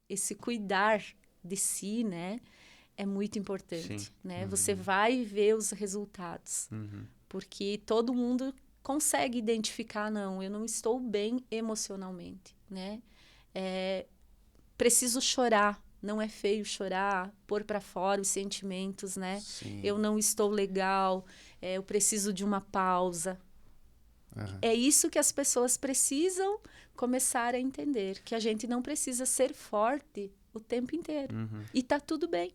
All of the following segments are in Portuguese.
esse cuidar de si, né, é muito importante, Sim. né? Você vai ver os resultados, porque todo mundo consegue identificar, não, eu não estou bem emocionalmente, né? Preciso chorar, não é feio chorar, pôr para fora os sentimentos, né? Sim. Eu não estou legal, eu preciso de uma pausa. É isso que as pessoas precisam começar a entender, que a gente não precisa ser forte o tempo inteiro. E tá tudo bem.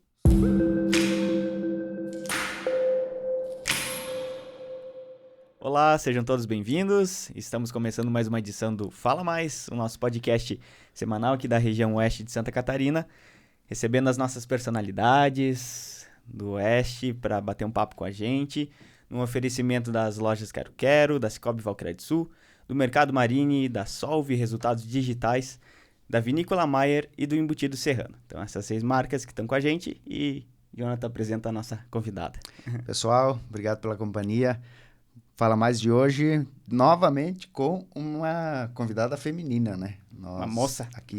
Olá, sejam todos bem-vindos. Estamos começando mais uma edição do Fala Mais, o nosso podcast semanal aqui da região oeste de Santa Catarina, recebendo as nossas personalidades do oeste para bater um papo com a gente, num oferecimento das lojas Quero Quero, da Cicobi Valcredsul, do Mercado Marini, da Solve Resultados Digitais, da Vinícola Maier e do Embutido Serrano. Então, essas 6 marcas que estão com a gente e Jonathan apresenta a nossa convidada. Pessoal, obrigado pela companhia. Fala Mais de hoje, novamente com uma convidada feminina, né? Uma moça. Aqui,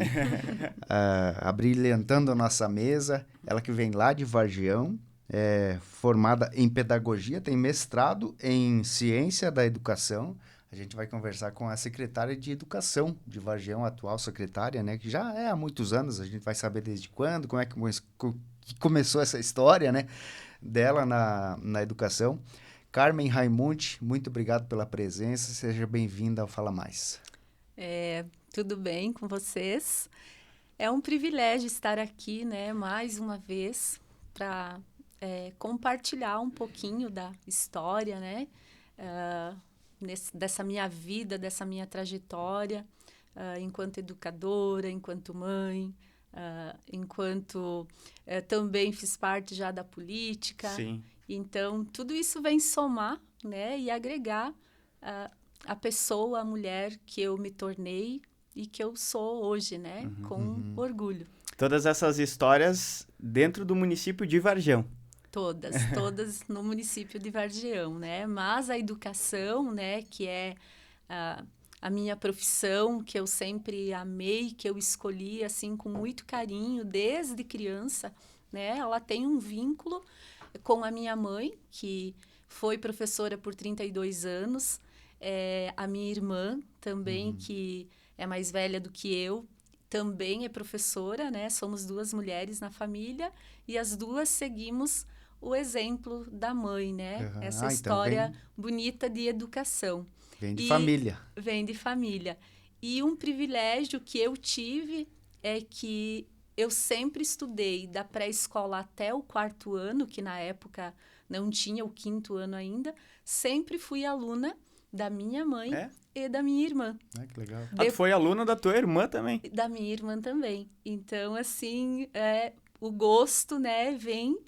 abrilhantando a nossa mesa. Ela que vem lá de Vargião, é formada em pedagogia, tem mestrado em ciência da educação. A gente vai conversar com a secretária de educação de Vargião, a atual secretária, né? Que já é há muitos anos, a gente vai saber desde quando, como é que começou essa história, né? Dela na educação. Carmen Raimundi, muito obrigado pela presença. Seja bem-vinda ao Fala Mais. Tudo bem com vocês? É um privilégio estar aqui, né, mais uma vez, para compartilhar um pouquinho da história, né, dessa minha vida, dessa minha trajetória, enquanto educadora, enquanto mãe, enquanto também fiz parte já da política. Sim. Então, tudo isso vem somar, né, e agregar a pessoa, a mulher que eu me tornei e que eu sou hoje, né, com orgulho. Todas essas histórias dentro do município de Vargião. Todas no município de Vargião, né? Mas a educação, né, que é a minha profissão, que eu sempre amei, que eu escolhi, assim, com muito carinho, desde criança, né? Ela tem um vínculo com a minha mãe, que foi professora por 32 anos, a minha irmã também, que é mais velha do que eu, também é professora, né? Somos 2 mulheres na família e as duas seguimos o exemplo da mãe, né? Essa história bonita de educação. Vem de família. Vem de família. E um privilégio que eu tive é que eu sempre estudei da pré-escola até o 4º ano, que na época não tinha o 5º ano ainda, sempre fui aluna da minha mãe e da minha irmã. Que legal. Tu foi aluna da tua irmã também? Da minha irmã também. Então, assim, o gosto, né, vem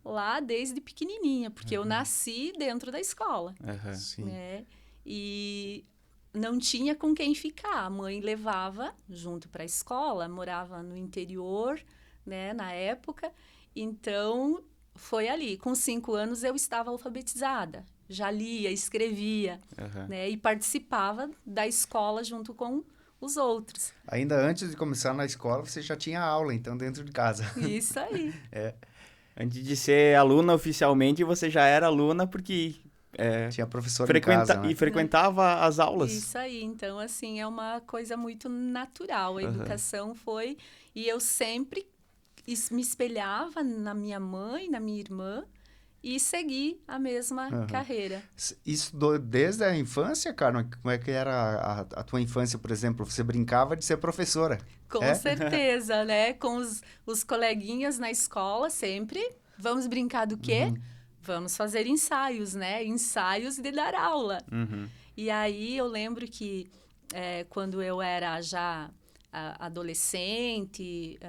lá desde pequenininha, porque eu nasci dentro da escola. Sim. Né? E não tinha com quem ficar. A mãe levava junto para a escola, morava no interior, né, na época. Então, foi ali. Com 5 anos, eu estava alfabetizada. Já lia, escrevia, né, e participava da escola junto com os outros. Ainda antes de começar na escola, você já tinha aula, então, dentro de casa. Isso aí. Antes de ser aluna oficialmente, você já era aluna porque... tinha professor em casa, né? E frequentava as aulas. Isso aí. Então, assim, é uma coisa muito natural. A educação foi... E eu sempre me espelhava na minha mãe, na minha irmã, e segui a mesma carreira. Isso desde a infância, Carmen? Como é que era a tua infância, por exemplo? Você brincava de ser professora? Com certeza, né? Com os coleguinhas na escola, sempre. Vamos brincar do quê? Vamos fazer ensaios, né? Ensaios de dar aula. E aí, eu lembro que quando eu era já adolescente,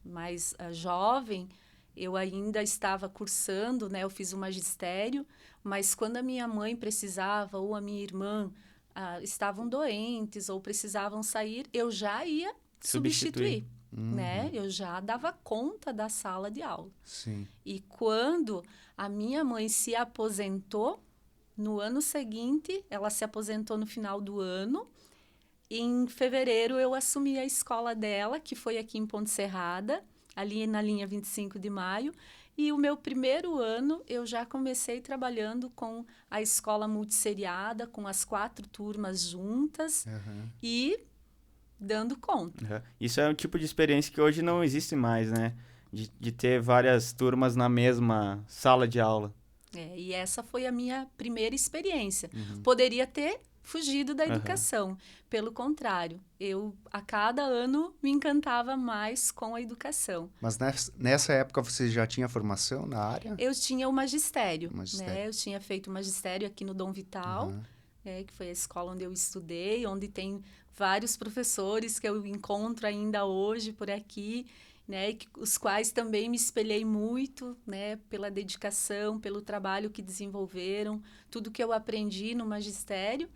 mais jovem, eu ainda estava cursando, né? Eu fiz o magistério, mas quando a minha mãe precisava ou a minha irmã estavam doentes ou precisavam sair, eu já ia substituir. Né? Eu já dava conta da sala de aula. Sim. E quando a minha mãe se aposentou, no ano seguinte, ela se aposentou no final do ano, em fevereiro eu assumi a escola dela, que foi aqui em Ponte Serrada, ali na linha 25 de maio. E o meu primeiro ano eu já comecei trabalhando com a escola multisseriada, com as 4 turmas juntas e dando conta. Uhum. Isso é um tipo de experiência que hoje não existe mais, né? De ter várias turmas na mesma sala de aula. E essa foi a minha primeira experiência. Poderia ter fugido da educação. Pelo contrário, eu a cada ano me encantava mais com a educação. Mas nessa época você já tinha formação na área? Eu tinha o magistério, né? Eu tinha feito o magistério aqui no Dom Vital, que foi a escola onde eu estudei, onde tem vários professores que eu encontro ainda hoje por aqui, né? Os quais também me espelhei muito, né? Pela dedicação, pelo trabalho que desenvolveram, tudo que eu aprendi no magistério.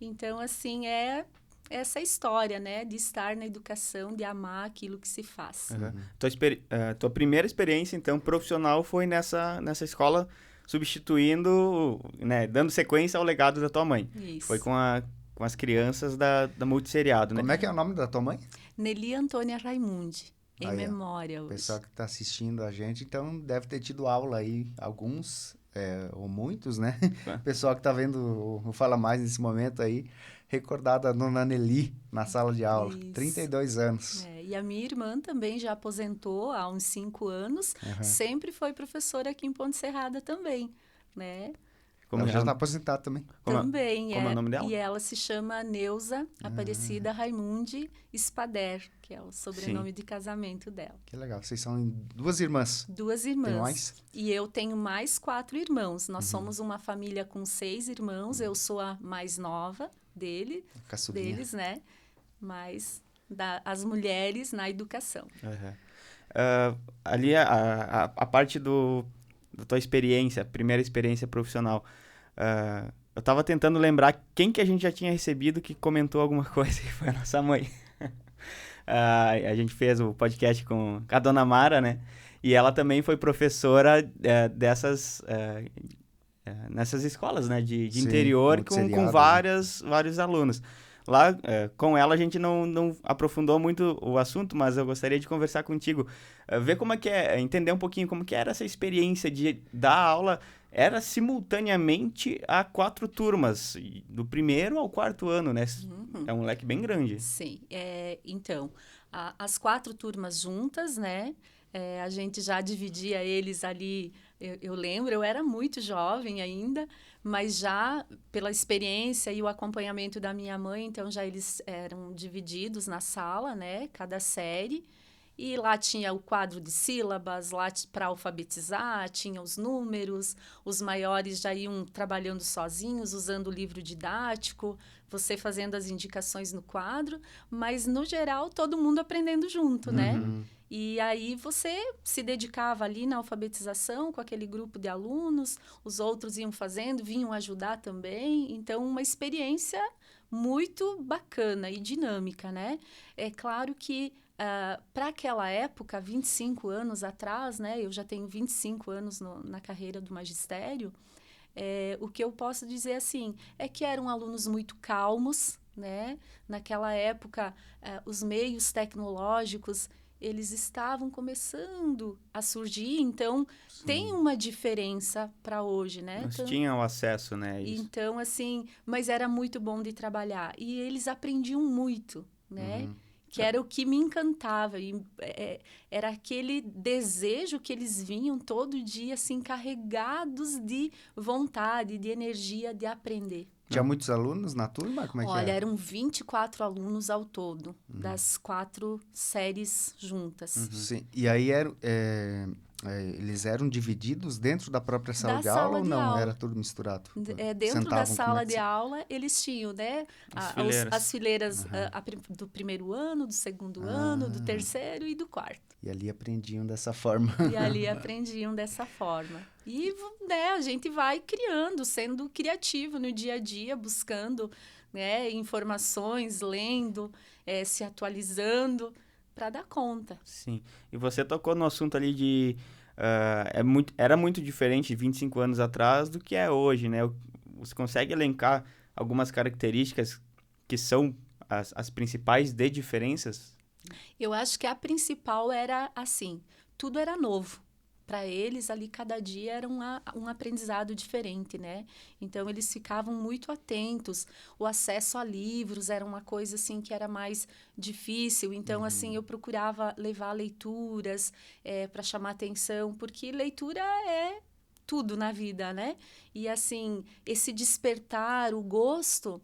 Então, assim, é essa história, né? De estar na educação, de amar aquilo que se faz. Tua primeira experiência, então, profissional foi nessa escola, substituindo, né? Dando sequência ao legado da tua mãe. Isso. Foi com as crianças da multisseriado, né? Como é que é o nome da tua mãe? Nelly Antônia Raimundi. Em memória O hoje. pessoal que está assistindo a gente, então, deve ter tido aula aí, alguns, ou muitos, né? O pessoal que está vendo o Fala Mais nesse momento aí, recordar da dona Nelly na sala de aula. Isso. 32 anos. E a minha irmã também já aposentou há uns 5 anos. Sempre foi professora aqui em Ponte Serrada também, né? Ela já está aposentada também. Também, como é o nome dela? E ela se chama Neuza Aparecida Raimundi Spader, que é o sobrenome de casamento dela. Que legal. Vocês são 2 irmãs. 2 irmãs. Tem mais? E eu tenho mais 4 irmãos. Nós somos uma família com 6 irmãos. Eu sou a mais nova deles, né? Mas as mulheres na educação. Ali a parte da tua experiência, primeira experiência profissional. Eu tava tentando lembrar quem que a gente já tinha recebido que comentou alguma coisa, que foi a nossa mãe. A gente fez o podcast com a dona Mara, né? E ela também foi professora nessas escolas, né? De Sim, interior, com vários alunos. Lá, com ela, a gente não aprofundou muito o assunto, mas eu gostaria de conversar contigo. Ver como é que entender um pouquinho como que era essa experiência de dar aula. Era simultaneamente a 4 turmas, do 1º ao 4º ano, né? É um leque bem grande. Sim, então, as 4 turmas juntas, né? A gente já dividia eles ali, eu lembro, eu era muito jovem ainda, mas já pela experiência e o acompanhamento da minha mãe, então já eles eram divididos na sala, né? Cada série. E lá tinha o quadro de sílabas, lá para alfabetizar, tinha os números, os maiores já iam trabalhando sozinhos, usando o livro didático, você fazendo as indicações no quadro, mas, no geral, todo mundo aprendendo junto, né? E aí você se dedicava ali na alfabetização com aquele grupo de alunos, os outros iam fazendo, vinham ajudar também. Então, uma experiência muito bacana e dinâmica, né? É claro que para aquela época, 25 anos atrás, né? Eu já tenho 25 anos na carreira do magistério. O que eu posso dizer, assim, é que eram alunos muito calmos, né? Naquela época, os meios tecnológicos, eles estavam começando a surgir, então tem uma diferença para hoje, né? Nós tinham acesso, né? Isso. Então, assim, mas era muito bom de trabalhar. E eles aprendiam muito, né? Que era o que me encantava. E, era aquele desejo que eles vinham todo dia, assim, carregados de vontade, de energia de aprender. Tinha muitos alunos na turma? Como é que Olha, eram 24 alunos ao todo, das 4 séries juntas. Sim. E aí eles eram divididos dentro da própria sala de aula ou não? Era tudo misturado? Dentro da sala de aula, eles tinham, né? As fileiras do 1º ano, do 2º ano, do 3º e do 4º. E ali aprendiam dessa forma. E, né, a gente vai criando, sendo criativo no dia a dia, buscando, né, informações, lendo, se atualizando para dar conta. Sim. E você tocou no assunto ali de... era muito diferente 25 anos atrás do que é hoje, né? Você consegue elencar algumas características que são as principais diferenças? Eu acho que a principal era assim, tudo era novo. Para eles, ali, cada dia era um aprendizado diferente, né? Então, eles ficavam muito atentos. O acesso a livros era uma coisa, assim, que era mais difícil. Então, assim, eu procurava levar leituras para chamar atenção, porque leitura é tudo na vida, né? E, assim, esse despertar, o gosto,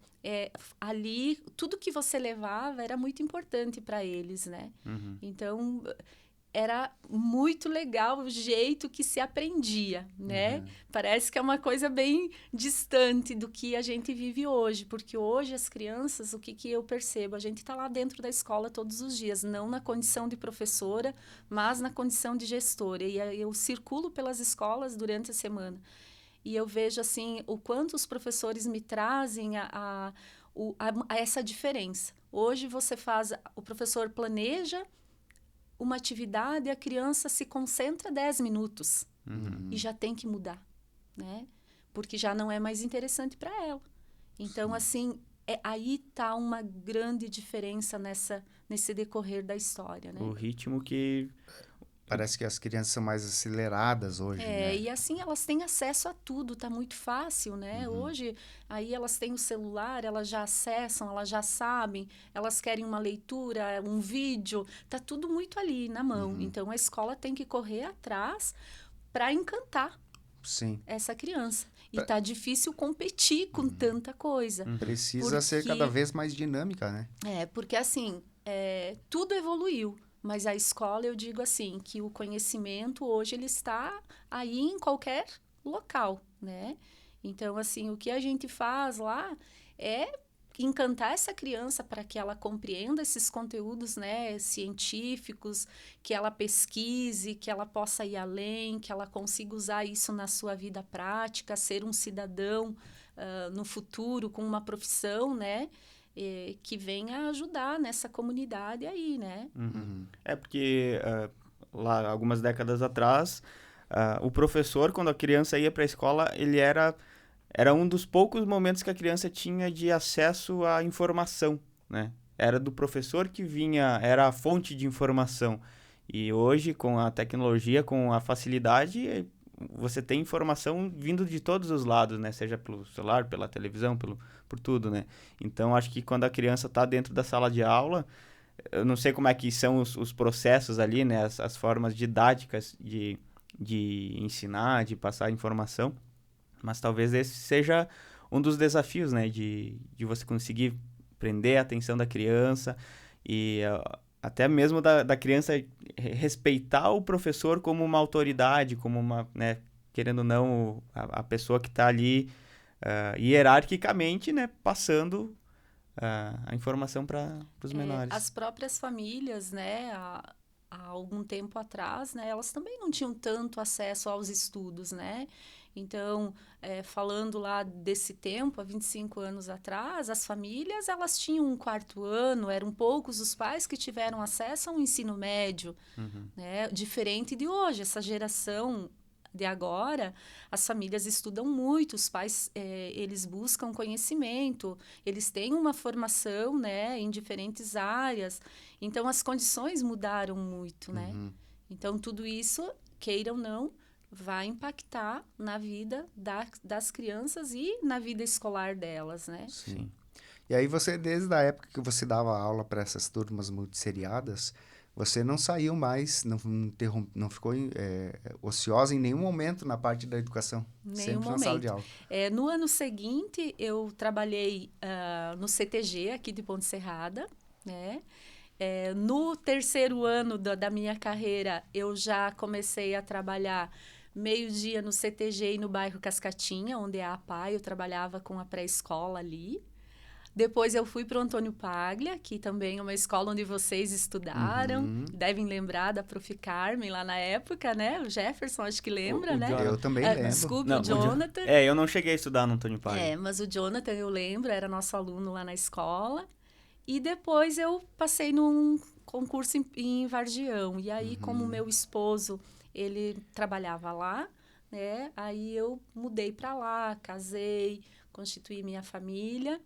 ali, tudo que você levava era muito importante para eles, né? Então, era muito legal o jeito que se aprendia, né? Parece que é uma coisa bem distante do que a gente vive hoje, porque hoje as crianças, o que eu percebo? A gente está lá dentro da escola todos os dias, não na condição de professora, mas na condição de gestora. E eu circulo pelas escolas durante a semana. E eu vejo, assim, o quanto os professores me trazem a essa diferença. Hoje o professor planeja uma atividade, a criança se concentra 10 minutos e já tem que mudar, né? Porque já não é mais interessante para ela. Então, assim, aí está uma grande diferença nesse decorrer da história, né? O ritmo que... Parece que as crianças são mais aceleradas hoje, né? E assim elas têm acesso a tudo, tá muito fácil, né? Hoje, aí elas têm o celular, elas já acessam, elas já sabem, elas querem uma leitura, um vídeo, tá tudo muito ali na mão. Então, a escola tem que correr atrás para encantar essa criança. E tá difícil competir com tanta coisa. Precisa ser cada vez mais dinâmica, né? Porque assim, tudo evoluiu. Mas a escola, eu digo assim, que o conhecimento hoje ele está aí em qualquer local, né? Então, assim, o que a gente faz lá é encantar essa criança para que ela compreenda esses conteúdos, né, científicos, que ela pesquise, que ela possa ir além, que ela consiga usar isso na sua vida prática, ser um cidadão no futuro com uma profissão, né? Que venha ajudar nessa comunidade aí, né? Porque lá, algumas décadas atrás, o professor, quando a criança ia para a escola, ele era um dos poucos momentos que a criança tinha de acesso à informação, né? Era do professor que vinha, era a fonte de informação. E hoje, com a tecnologia, com a facilidade, você tem informação vindo de todos os lados, né? Seja pelo celular, pela televisão, por tudo, né? Então, acho que quando a criança está dentro da sala de aula, eu não sei como é que são os processos ali, né? As formas didáticas de ensinar, de passar informação, mas talvez esse seja um dos desafios, né? De você conseguir prender a atenção da criança e até mesmo da criança respeitar o professor como uma autoridade, como uma, né? Querendo ou não, a pessoa que está ali hierarquicamente, né, passando a informação para os menores. As próprias famílias, né, há algum tempo atrás, né, elas também não tinham tanto acesso aos estudos, né? Então, falando lá desse tempo, há 25 anos atrás, as famílias, elas tinham um quarto ano, eram poucos os pais que tiveram acesso ao ensino médio, né? Diferente de hoje, essa geração de agora, as famílias estudam muito, os pais, eles buscam conhecimento, eles têm uma formação, né, em diferentes áreas. Então, as condições mudaram muito, né? Então, tudo isso, queira ou não, vai impactar na vida das crianças e na vida escolar delas, né? Sim. E aí você, desde a época que você dava aula para essas turmas multisseriadas, você não saiu mais, não ficou ociosa em nenhum momento na parte da educação? Nenhum Sempre na sala de aula. No ano seguinte, eu trabalhei no CTG aqui de Ponte Serrada, né? No terceiro ano da minha carreira, eu já comecei a trabalhar meio-dia no CTG e no bairro Cascatinha, onde é a APAE, eu trabalhava com a pré-escola ali. Depois eu fui para o Antônio Paglia, que também é uma escola onde vocês estudaram. Devem lembrar da Prof. Carmen lá na época, né? O Jefferson, acho que lembra, né? Eu também lembro. Desculpe, o Jonathan. Eu não cheguei a estudar no Antônio Paglia. Mas o Jonathan, eu lembro, era nosso aluno lá na escola. E depois eu passei num concurso em Vargião. E aí, como meu esposo, ele trabalhava lá, né? Aí eu mudei para lá, casei, constituí minha família.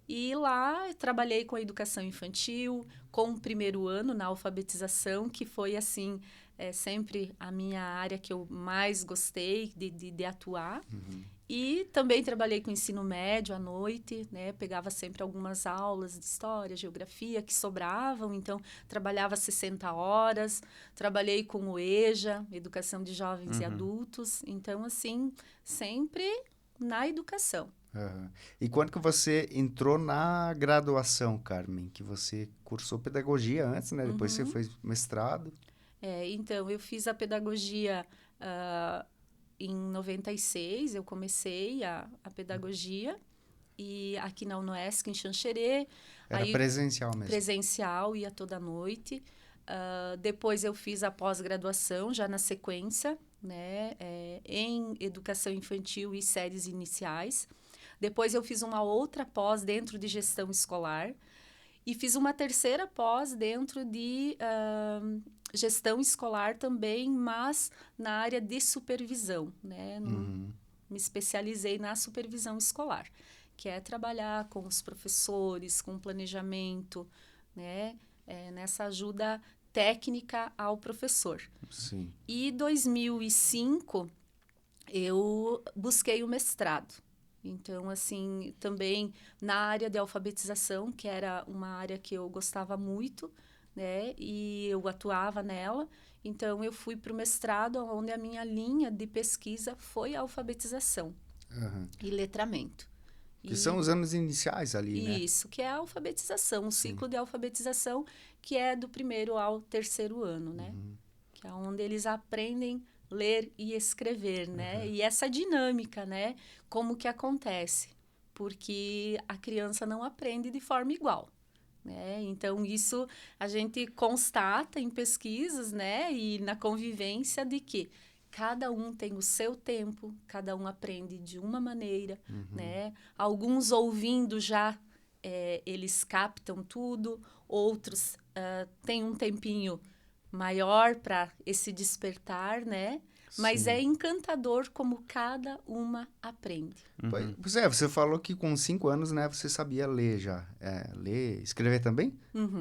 E lá eu trabalhei com a educação infantil, com o primeiro ano na alfabetização, que foi, assim, sempre a minha área que eu mais gostei de atuar. E também trabalhei com ensino médio à noite, né? Pegava sempre algumas aulas de história, geografia que sobravam, então trabalhava 60 horas. Trabalhei com o EJA, Educação de Jovens e Adultos. Então, assim, sempre na educação. Aham. E quando que você entrou na graduação, Carmen? Que você cursou pedagogia antes, né? Depois você fez mestrado. Então, eu fiz a pedagogia em 96, eu comecei a pedagogia, e aqui na UNOESC, em Xanxerê. Era Aí, presencial mesmo. presencial, ia toda noite. Depois eu fiz a pós-graduação, já na sequência, né, em educação infantil e séries iniciais. Depois eu fiz uma outra pós dentro de gestão escolar. E fiz uma terceira pós dentro de gestão escolar também, mas na área de supervisão, né? Me especializei na supervisão escolar, que é trabalhar com os professores, com planejamento, né? Nessa ajuda técnica ao professor. Sim. E em 2005, eu busquei o mestrado. Então, assim, também na área de alfabetização, que era uma área que eu gostava muito, né? E eu atuava nela. Então, eu fui para o mestrado, onde a minha linha de pesquisa foi a alfabetização e letramento. Que são os anos iniciais ali, né? Isso, que é a alfabetização, o ciclo de alfabetização, que é do primeiro ao terceiro ano, né? Que é onde eles aprendem ler e escrever, né? E essa dinâmica, né? Como que acontece? Porque a criança não aprende de forma igual, né? Então, isso a gente constata em pesquisas, né? E na convivência de que cada um tem o seu tempo, cada um aprende de uma maneira, né? Alguns ouvindo já, eles captam tudo, outros têm um tempinho maior para esse despertar, né? Mas Sim. é encantador como cada uma aprende. Pois é, você falou que com 5 anos, né, você sabia ler já. Ler, escrever também?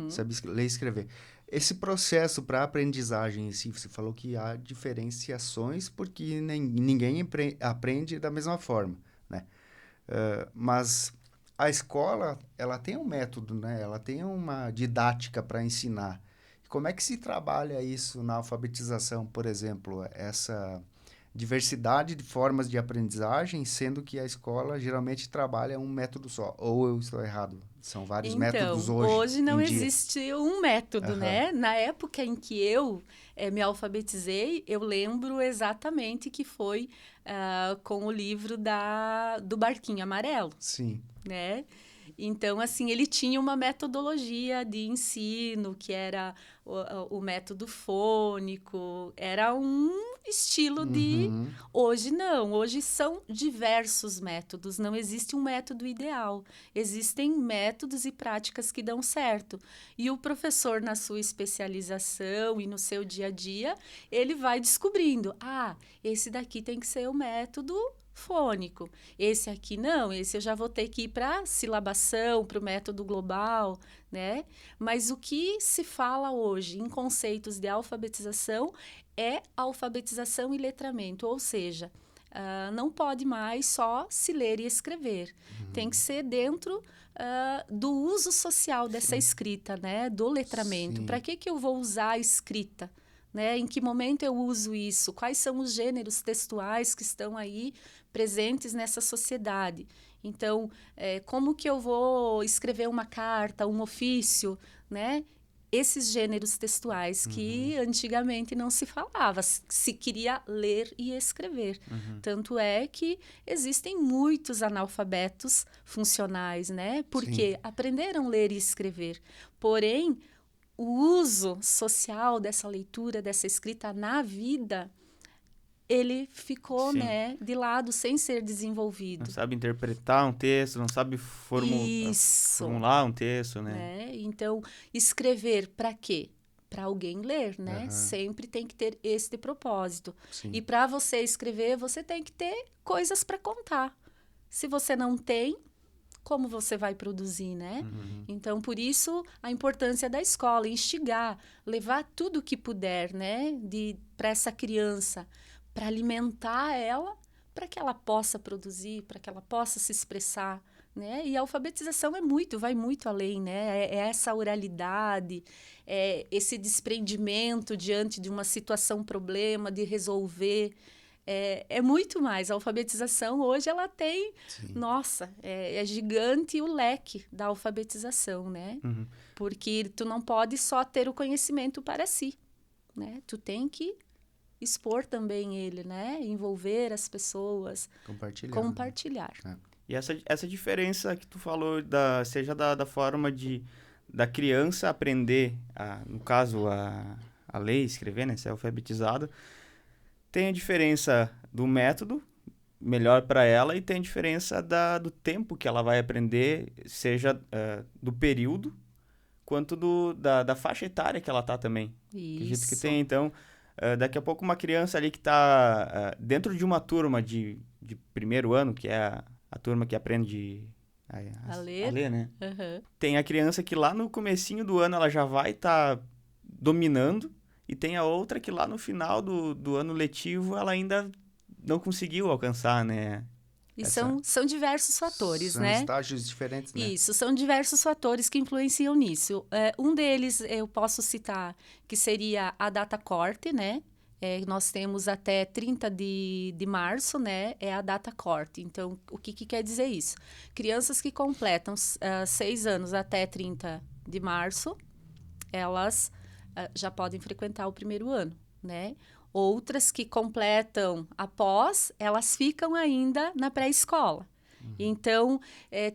Sabia ler e escrever. Esse processo para aprendizagem em si, você falou que há diferenciações porque ninguém aprende da mesma forma, né? Mas a escola, ela tem um método, né? Ela tem uma didática para ensinar. Como é que se trabalha isso na alfabetização, por exemplo, essa diversidade de formas de aprendizagem, sendo que a escola geralmente trabalha um método só? Ou eu estou errado? São vários métodos hoje não em dia. existe um método, né? Na época em que eu me alfabetizei, eu lembro exatamente que foi com o livro do Barquinho Amarelo. Sim. Né? Então, assim, ele tinha uma metodologia de ensino, que era o método fônico, era um estilo de... Hoje não, hoje são diversos métodos, não existe um método ideal. Existem métodos e práticas que dão certo. E o professor, na sua especialização e no seu dia a dia, ele vai descobrindo, esse daqui tem que ser o método fônico. Esse aqui não, esse eu já vou ter que ir para silabação, para o método global, né? Mas o que se fala hoje em conceitos de alfabetização é alfabetização e letramento, ou seja, não pode mais só se ler e escrever. Tem que ser dentro do uso social dessa escrita, né? Do letramento. Para que eu vou usar a escrita? Né? Em que momento eu uso isso? Quais são os gêneros textuais que estão aí presentes nessa sociedade? Então, como que eu vou escrever uma carta, um ofício, né? Esses gêneros textuais que antigamente não se falava, se queria ler e escrever. Tanto é que existem muitos analfabetos funcionais, né? Porque aprenderam a ler e escrever. Porém, o uso social dessa leitura, dessa escrita na vida, ele ficou, né, de lado, sem ser desenvolvido. Não sabe interpretar um texto, não sabe formular um texto, né? Então, escrever para quê? Para alguém ler, né? Sempre tem que ter este propósito. E para você escrever, você tem que ter coisas para contar. Se você não tem, como você vai produzir, né? Então, por isso, a importância da escola, instigar, levar tudo o que puder, né? Para essa criança, para alimentar ela, para que ela possa produzir, para que ela possa se expressar, né? E a alfabetização vai muito além, né? É essa oralidade, é esse desprendimento diante de uma situação, problema, de resolver. É muito mais. A alfabetização hoje ela tem, nossa, é gigante o leque da alfabetização, né? Porque tu não pode só ter o conhecimento para si, né? Tu tem que expor também ele, né? Envolver as pessoas, compartilhar. Né? E essa diferença que tu falou, seja da forma da criança aprender, no caso, a ler e escrever, né? Ser alfabetizado, tem a diferença do método, melhor para ela, e tem a diferença do tempo que ela vai aprender, seja do período, quanto da faixa etária que ela tá também. Acredito que tem, então, daqui a pouco uma criança ali que tá dentro de uma turma de primeiro ano, que é a turma que aprende a ler, né? Tem a criança que lá no comecinho do ano ela já vai estar dominando, e tem a outra que lá no final do ano letivo ela ainda não conseguiu alcançar, né? E são diversos fatores, né? São estágios diferentes, né? Isso, são diversos fatores que influenciam nisso. Um deles eu posso citar, que seria a data corte, né? Nós temos até 30 de março, né? É a data corte. Então, o que quer dizer isso? Crianças que completam 6 anos até 30 de março, elas já podem frequentar o primeiro ano, né? Outras que completam após, elas ficam ainda na pré-escola. Então,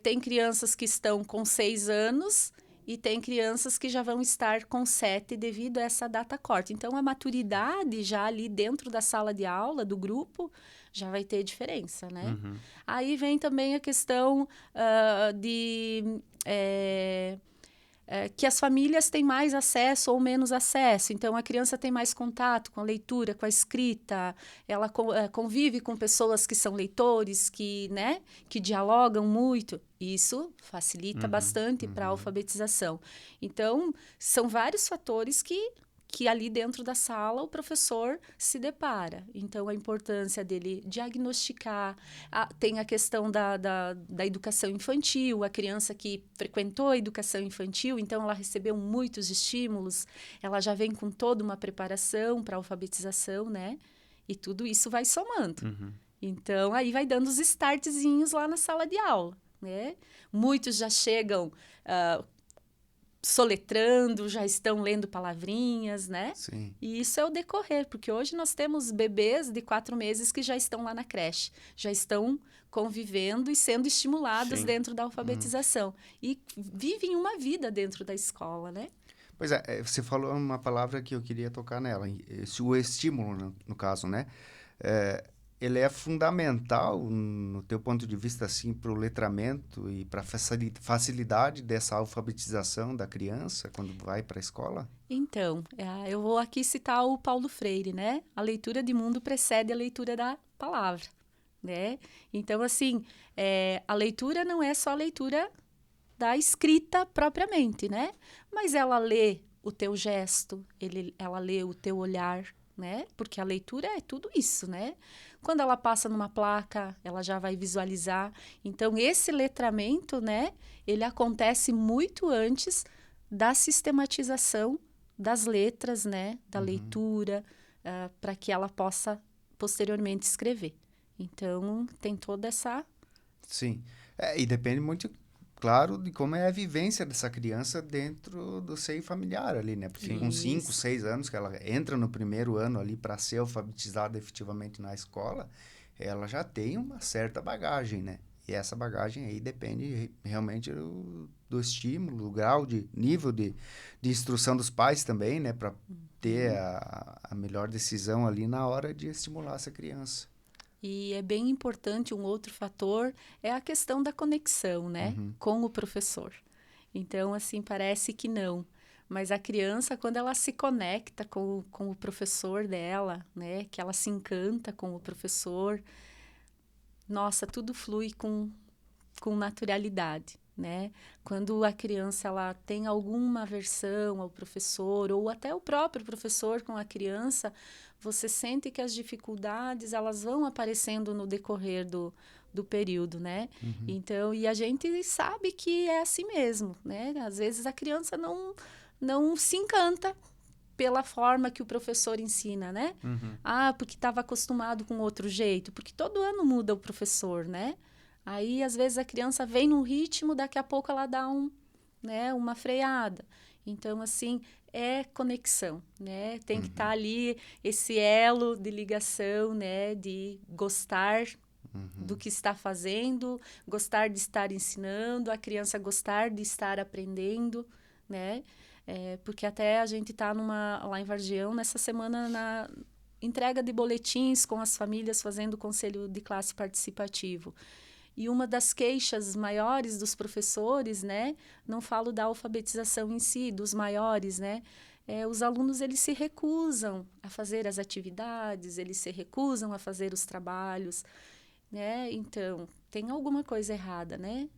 tem crianças que estão com 6 anos e tem crianças que já vão estar com 7 devido a essa data corte. Então, a maturidade já ali dentro da sala de aula, do grupo, já vai ter diferença, né? Aí vem também a questão que as famílias têm mais acesso ou menos acesso. Então, a criança tem mais contato com a leitura, com a escrita, ela convive com pessoas que são leitores, né, que dialogam muito. Isso facilita bastante para a alfabetização. Então, são vários fatores que ali dentro da sala o professor se depara. Então, a importância dele diagnosticar. Tem a questão da educação infantil, a criança que frequentou a educação infantil, então ela recebeu muitos estímulos, ela já vem com toda uma preparação para a alfabetização, né? E tudo isso vai somando. Então, aí vai dando os startzinhos lá na sala de aula, né? Muitos já chegam soletrando, já estão lendo palavrinhas, né? Sim. E isso é o decorrer, porque hoje nós temos bebês de 4 meses que já estão lá na creche, já estão convivendo e sendo estimulados dentro da alfabetização. E vivem uma vida dentro da escola, né? Pois é, você falou uma palavra que eu queria tocar nela, o estímulo, no caso, né? Ele é fundamental, no teu ponto de vista, assim, para o letramento e para a facilidade dessa alfabetização da criança quando vai para a escola? Então, eu vou aqui citar o Paulo Freire, né? A leitura de mundo precede a leitura da palavra, né? Então, assim, a leitura não é só a leitura da escrita propriamente, né? Mas ela lê o teu gesto, ela lê o teu olhar, né? Porque a leitura é tudo isso, né? Quando ela passa numa placa, ela já vai visualizar. Então, esse letramento, né? Ele acontece muito antes da sistematização das letras, né? Da leitura, para que ela possa posteriormente escrever. Então, tem toda essa... Sim. E depende muito, claro, de como é a vivência dessa criança dentro do seio familiar ali, né? Porque com 5, 6 anos que ela entra no primeiro ano ali para ser alfabetizada efetivamente na escola, ela já tem uma certa bagagem, né? E essa bagagem aí depende realmente do estímulo, do grau de nível de instrução dos pais também, né? Para ter a melhor decisão ali na hora de estimular essa criança. E é bem importante, um outro fator é a questão da conexão, né, com o professor. Então, assim, parece que não. Mas a criança, quando ela se conecta com o professor dela, né, que ela se encanta com o professor, nossa, tudo flui com com naturalidade, né? Quando a criança ela tem alguma aversão ao professor ou até o próprio professor com a criança, você sente que as dificuldades elas vão aparecendo no decorrer do período, né? Então, e a gente sabe que é assim mesmo, né? Às vezes a criança não se encanta pela forma que o professor ensina, né? Porque estava acostumado com outro jeito, porque todo ano muda o professor, né? Aí, às vezes, a criança vem num ritmo, daqui a pouco ela dá uma freada. Então, assim, é conexão, né? Tem que estar ali esse elo de ligação, né? De gostar do que está fazendo, gostar de estar ensinando, a criança gostar de estar aprendendo, né? Porque até a gente está lá em Vargião, nessa semana, na entrega de boletins com as famílias, fazendo o conselho de classe participativo. E uma das queixas maiores dos professores, né? Não falo da alfabetização em si, dos maiores, né? Os alunos, eles se recusam a fazer as atividades, eles se recusam a fazer os trabalhos, né? Então, tem alguma coisa errada, né?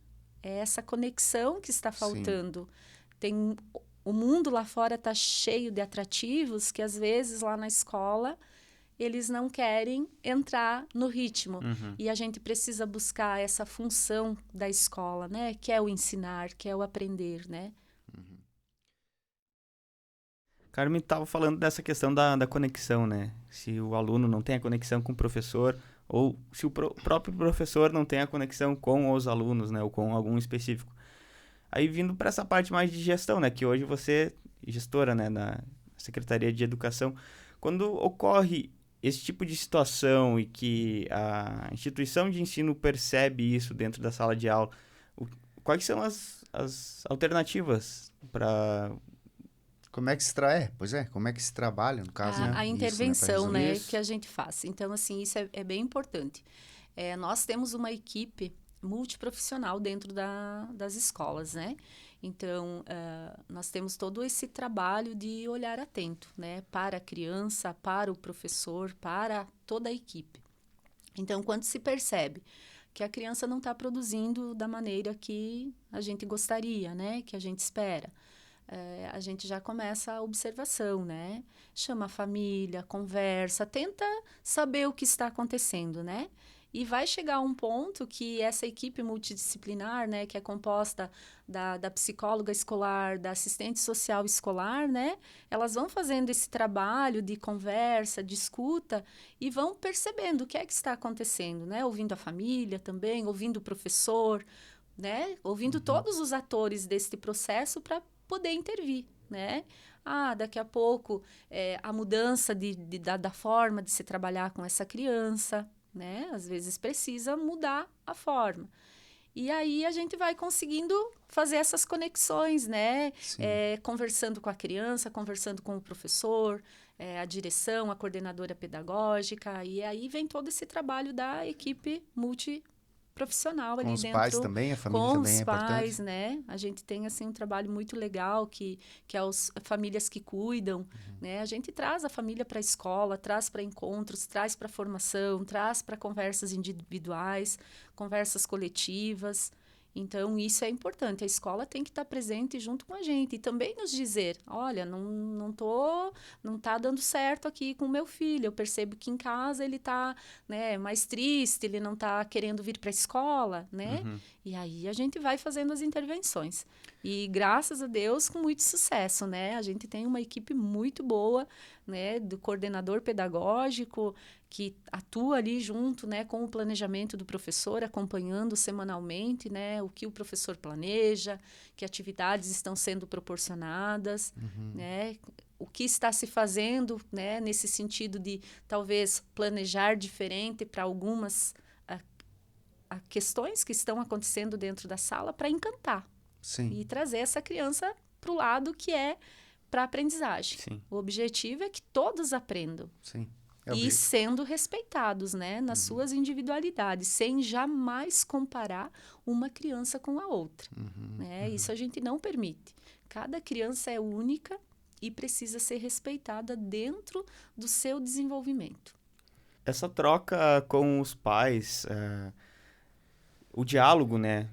É essa conexão que está faltando. O mundo lá fora está cheio de atrativos que, às vezes, lá na escola, eles não querem entrar no ritmo. E a gente precisa buscar essa função da escola, né? Que é o ensinar, que é o aprender, né? Carmen estava falando dessa questão da conexão, né? Se o aluno não tem a conexão com o professor, ou se o próprio professor não tem a conexão com os alunos, né? Ou com algum específico. Aí vindo para essa parte mais de gestão, né? Que hoje você é gestora, né? Na Secretaria de Educação. Quando ocorre esse tipo de situação e que a instituição de ensino percebe isso dentro da sala de aula, quais são as alternativas para... Como é que como é que se trabalha, no caso, né? A intervenção, Isso, né, isso. que a gente faz. Então, assim, isso é bem importante. Nós temos uma equipe multiprofissional dentro das escolas, né? Então, nós temos todo esse trabalho de olhar atento, né? Para a criança, para o professor, para toda a equipe. Então, quando se percebe que a criança não está produzindo da maneira que a gente gostaria, né? Que a gente espera, a gente já começa a observação, né? Chama a família, conversa, tenta saber o que está acontecendo, né? E vai chegar um ponto que essa equipe multidisciplinar, né, que é composta da psicóloga escolar, da assistente social escolar, né, elas vão fazendo esse trabalho de conversa, de escuta e vão percebendo o que é que está acontecendo, né, ouvindo a família também, ouvindo o professor, né, ouvindo todos os atores deste processo para poder intervir, né? Daqui a pouco a mudança da forma de se trabalhar com essa criança, né? Às vezes precisa mudar a forma. E aí a gente vai conseguindo fazer essas conexões, né? Conversando com a criança, conversando com o professor, a direção, a coordenadora pedagógica. E aí vem todo esse trabalho da equipe multiprofissional ali dentro. Com os pais também, a família com também os é pais, importante. né? A gente tem, assim, um trabalho muito legal que é as famílias que cuidam, né? A gente traz a família para a escola, traz para encontros, traz para formação, traz para conversas individuais, conversas coletivas. Então, isso é importante. A escola tem que estar presente junto com a gente e também nos dizer, olha, não tá dando certo aqui com o meu filho. Eu percebo que em casa ele está, né, mais triste, ele não está querendo vir para a escola, né? E aí a gente vai fazendo as intervenções. E graças a Deus, com muito sucesso, né? A gente tem uma equipe muito boa, né, do coordenador pedagógico que atua ali junto, né, com o planejamento do professor, acompanhando semanalmente, né, o que o professor planeja, que atividades estão sendo proporcionadas, né, o que está se fazendo, né, nesse sentido de talvez planejar diferente para algumas questões que estão acontecendo dentro da sala para encantar. Sim. E trazer essa criança para o lado que é para a aprendizagem. Sim. O objetivo é que todos aprendam. Sim. E sendo respeitados, né, nas suas individualidades, sem jamais comparar uma criança com a outra. Né? Isso a gente não permite. Cada criança é única e precisa ser respeitada dentro do seu desenvolvimento. Essa troca com os pais, o diálogo, né,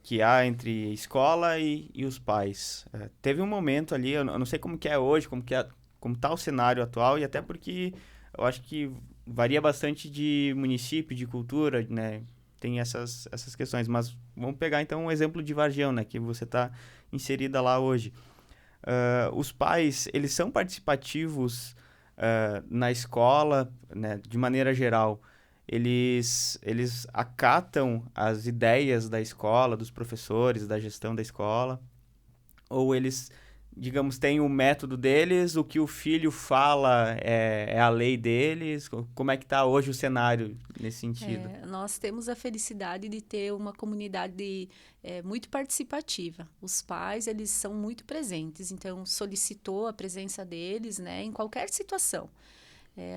que há entre a escola e os pais. Teve um momento ali, eu não sei como que é hoje, como tá o cenário atual, e até porque eu acho que varia bastante de município, de cultura, né, tem essas questões. Mas vamos pegar então um exemplo de Vargião, né, que você está inserida lá hoje. Os pais, eles são participativos na escola, né, de maneira geral. Eles acatam as ideias da escola, dos professores, da gestão da escola, ou eles, digamos, têm o método deles, o que o filho fala é a lei deles? Como é que está hoje o cenário nesse sentido? Nós temos a felicidade de ter uma comunidade muito participativa. Os pais, eles são muito presentes, então solicitou a presença deles, né, em qualquer situação.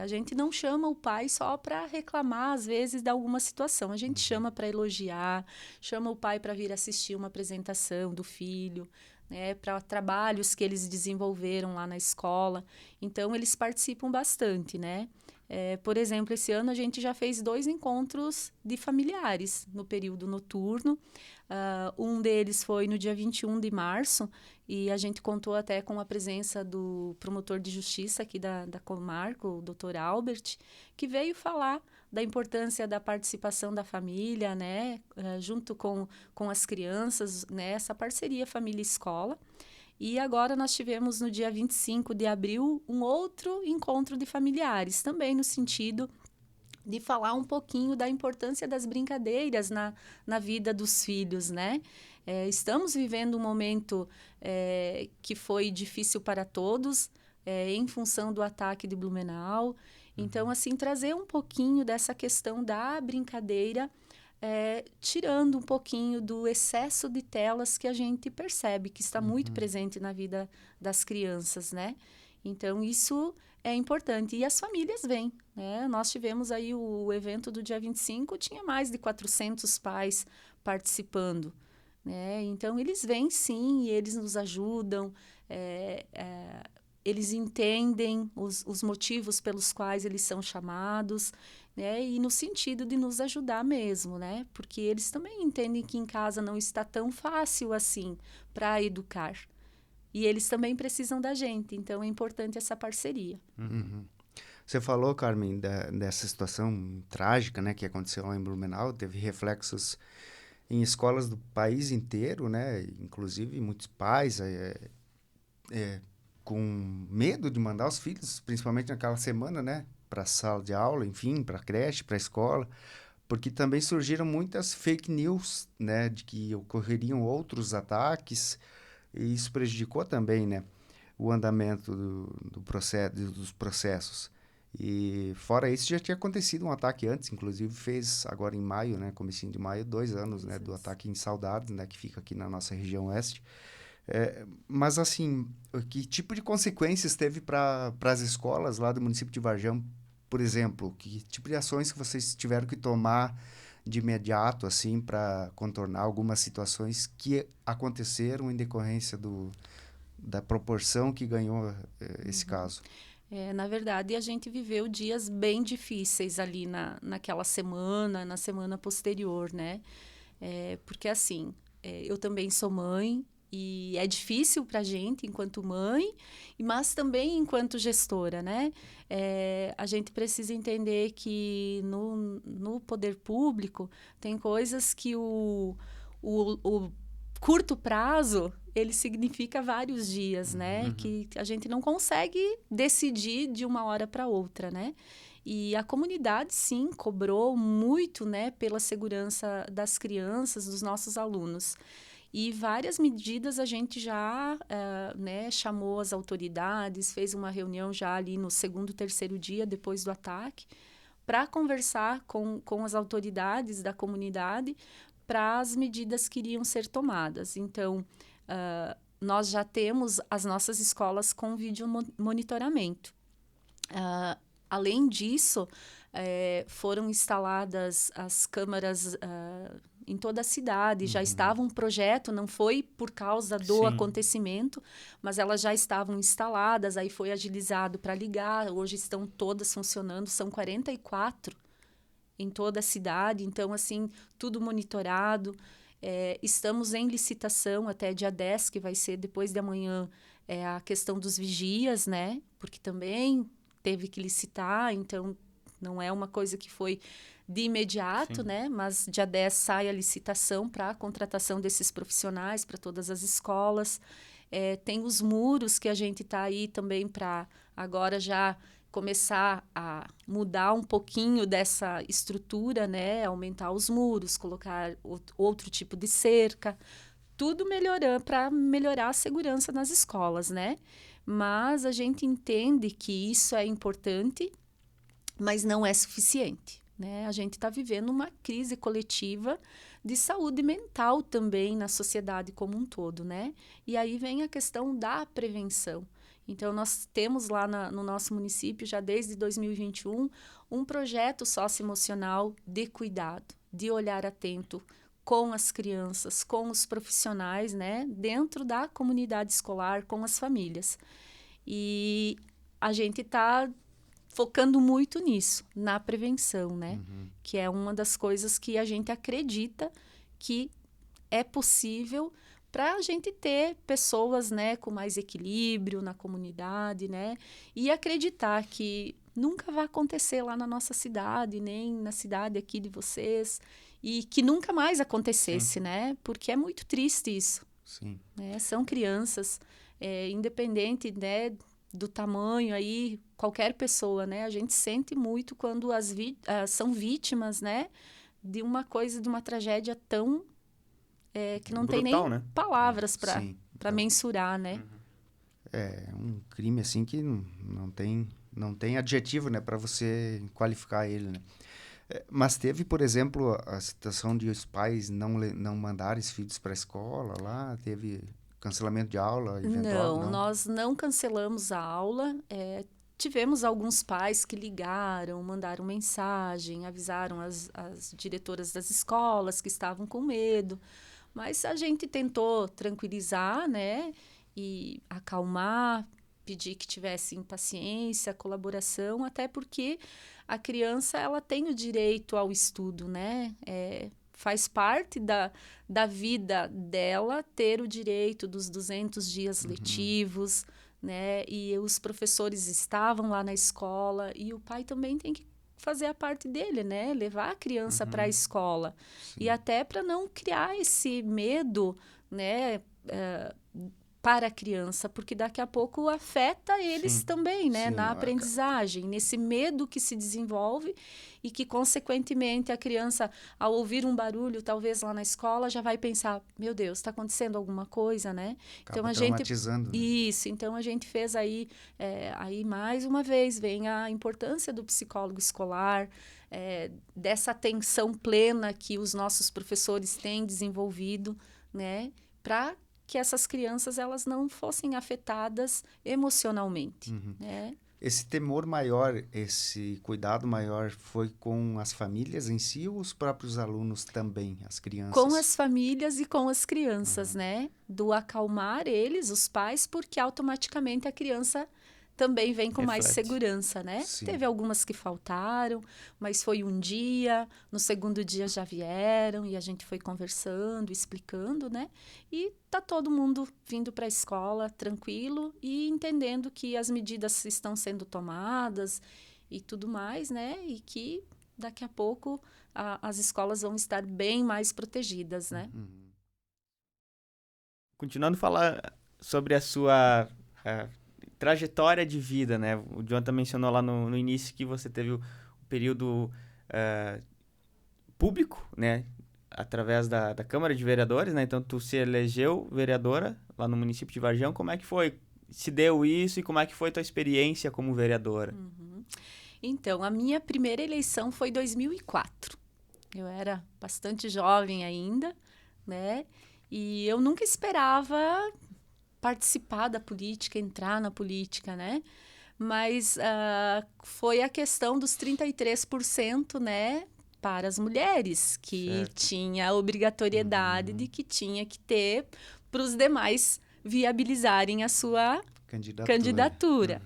A gente não chama o pai só para reclamar, às vezes, de alguma situação. A gente chama para elogiar, chama o pai para vir assistir uma apresentação do filho, né, para trabalhos que eles desenvolveram lá na escola. Então, eles participam bastante, né? Por exemplo, esse ano a gente já fez 2 encontros de familiares no período noturno. Um deles foi no dia 21 de março e a gente contou até com a presença do promotor de justiça aqui da comarca, o Dr. Albert, que veio falar da importância da participação da família, né, junto com as crianças, né, essa parceria família-escola. E agora nós tivemos no dia 25 de abril um outro encontro de familiares, também no sentido de falar um pouquinho da importância das brincadeiras na vida dos filhos, né? Estamos vivendo um momento que foi difícil para todos, em função do ataque de Blumenau. Então, assim, trazer um pouquinho dessa questão da brincadeira, tirando um pouquinho do excesso de telas que a gente percebe que está muito presente na vida das crianças, né? Então, isso é importante. E as famílias vêm, né? Nós tivemos aí o evento do dia 25, tinha mais de 400 pais participando, né? Então, eles vêm sim, e eles nos ajudam, eles entendem os motivos pelos quais eles são chamados, né? E no sentido de nos ajudar mesmo, né? Porque eles também entendem que em casa não está tão fácil assim para educar. E eles também precisam da gente, então é importante essa parceria. Uhum. Você falou, Carmen, dessa situação trágica, né, que aconteceu lá em Blumenau, teve reflexos em escolas do país inteiro, né? Inclusive muitos pais com medo de mandar os filhos, principalmente naquela semana, né, para a sala de aula, enfim, para a creche, para a escola, porque também surgiram muitas fake news, né, de que ocorreriam outros ataques, e isso prejudicou também, né, o andamento dos processos. E fora isso, já tinha acontecido um ataque antes, inclusive fez agora em maio, né, comecinho de maio, 2 anos, né, do ataque em Saudades, né, que fica aqui na nossa região oeste. Mas assim, que tipo de consequências teve para as escolas lá do município de Vargião, por exemplo? Que tipo de ações que vocês tiveram que tomar de imediato, assim, para contornar algumas situações que aconteceram em decorrência da proporção que ganhou esse caso? Na verdade, a gente viveu dias bem difíceis ali naquela semana, na semana posterior, né? Porque, assim, eu também sou mãe e é difícil para a gente enquanto mãe, mas também enquanto gestora, né? A gente precisa entender que no poder público tem coisas que o curto prazo ele significa vários dias, né? Que a gente não consegue decidir de uma hora para outra, né? E a comunidade, sim, cobrou muito, né, pela segurança das crianças, dos nossos alunos. E várias medidas a gente já né, chamou as autoridades, fez uma reunião já ali no 2º, 3º dia depois do ataque, para conversar com as autoridades da comunidade para as medidas que iriam ser tomadas. Então, nós já temos as nossas escolas com vídeo monitoramento. Além disso, foram instaladas as câmaras em toda a cidade. Já estava um projeto, não foi por causa do Sim. acontecimento, mas elas já estavam instaladas, aí foi agilizado para ligar. Hoje estão todas funcionando, são 44 em toda a cidade. Então, assim, tudo monitorado. Estamos em licitação até dia 10, que vai ser depois de amanhã, a questão dos vigias, né? Porque também teve que licitar, então não é uma coisa que foi de imediato, Sim. né? Mas dia 10 sai a licitação para a contratação desses profissionais para todas as escolas. Tem os muros que a gente está aí também para agora já começar a mudar um pouquinho dessa estrutura, né? Aumentar os muros, colocar outro tipo de cerca, tudo melhorando para melhorar a segurança nas escolas, né? Mas a gente entende que isso é importante, mas não é suficiente, né? A gente está vivendo uma crise coletiva de saúde mental também na sociedade como um todo, né? E aí vem a questão da prevenção. Então, nós temos lá no nosso município, já desde 2021, um projeto socioemocional de cuidado, de olhar atento com as crianças, com os profissionais, né? Dentro da comunidade escolar, com as famílias. E a gente está focando muito nisso, na prevenção, né? Que é uma das coisas que a gente acredita que é possível para a gente ter pessoas, né, com mais equilíbrio na comunidade, né? E acreditar que nunca vai acontecer lá na nossa cidade, nem na cidade aqui de vocês, e que nunca mais acontecesse, né? Porque é muito triste isso. Sim. Né? São crianças, independente, né, do tamanho aí, qualquer pessoa, né? A gente sente muito quando são vítimas, né? De uma coisa, de uma tragédia tão... que não Brutal, tem nem né? palavras para Sim. mensurar, né? É um crime assim que não tem adjetivo, né, para você qualificar ele, né? Mas teve, por exemplo, a situação de os pais não mandarem os filhos para a escola lá, teve cancelamento de aula eventual? Não, nós não cancelamos a aula. Tivemos alguns pais que ligaram, mandaram mensagem, avisaram as diretoras das escolas que estavam com medo. Mas a gente tentou tranquilizar, né? E acalmar, pedir que tivessem paciência, colaboração, até porque a criança ela tem o direito ao estudo, né? Faz parte da vida dela ter o direito dos 200 dias letivos, né? E os professores estavam lá na escola e o pai também tem que fazer a parte dele, né? Levar a criança para a escola. Sim. E até para não criar esse medo, né? Para a criança, porque daqui a pouco afeta eles Sim, também, né? sim. Na aprendizagem, nesse medo que se desenvolve e que, consequentemente, a criança, ao ouvir um barulho, talvez lá na escola, já vai pensar, meu Deus, está acontecendo alguma coisa, né? Acaba Então, traumatizando, né? Isso, então a gente fez aí mais uma vez, vem a importância do psicólogo escolar, dessa atenção plena que os nossos professores têm desenvolvido, né? Para que essas crianças elas não fossem afetadas emocionalmente, né? Esse temor maior, esse cuidado maior foi com as famílias em si ou os próprios alunos também, as crianças? Com as famílias e com as crianças, né? Do acalmar eles, os pais, porque automaticamente a criança também vem com mais Reflete. segurança, né? Sim. Teve algumas que faltaram, mas foi um dia, no segundo dia já vieram e a gente foi conversando, explicando, né? E tá todo mundo vindo para a escola tranquilo e entendendo que as medidas estão sendo tomadas e tudo mais, né? E que daqui a pouco as escolas vão estar bem mais protegidas, né? Continuando a falar sobre a sua trajetória de vida, né? O Jonathan mencionou lá no início que você teve o período público, né? Através da Câmara de Vereadores, né? Então, tu se elegeu vereadora lá no município de Vargião. Como é que foi? Se deu isso e como é que foi tua experiência como vereadora? Então, a minha primeira eleição foi em 2004. Eu era bastante jovem ainda, né? E eu nunca esperava participar da política, entrar na política, né? Mas foi a questão dos 33%, né? Para as mulheres, que Certo. tinha a obrigatoriedade de que tinha que ter para os demais viabilizarem a sua candidatura.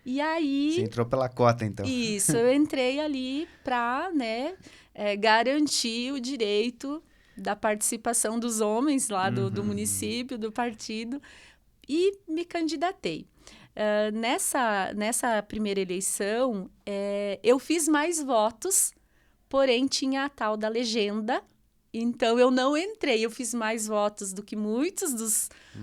E aí... Você entrou pela cota, então. Isso, eu entrei ali para, né, garantir o direito da participação dos homens lá do município, do partido, e me candidatei. Nessa primeira eleição, eu fiz mais votos, porém tinha a tal da legenda, então eu não entrei. Eu fiz mais votos do que muitos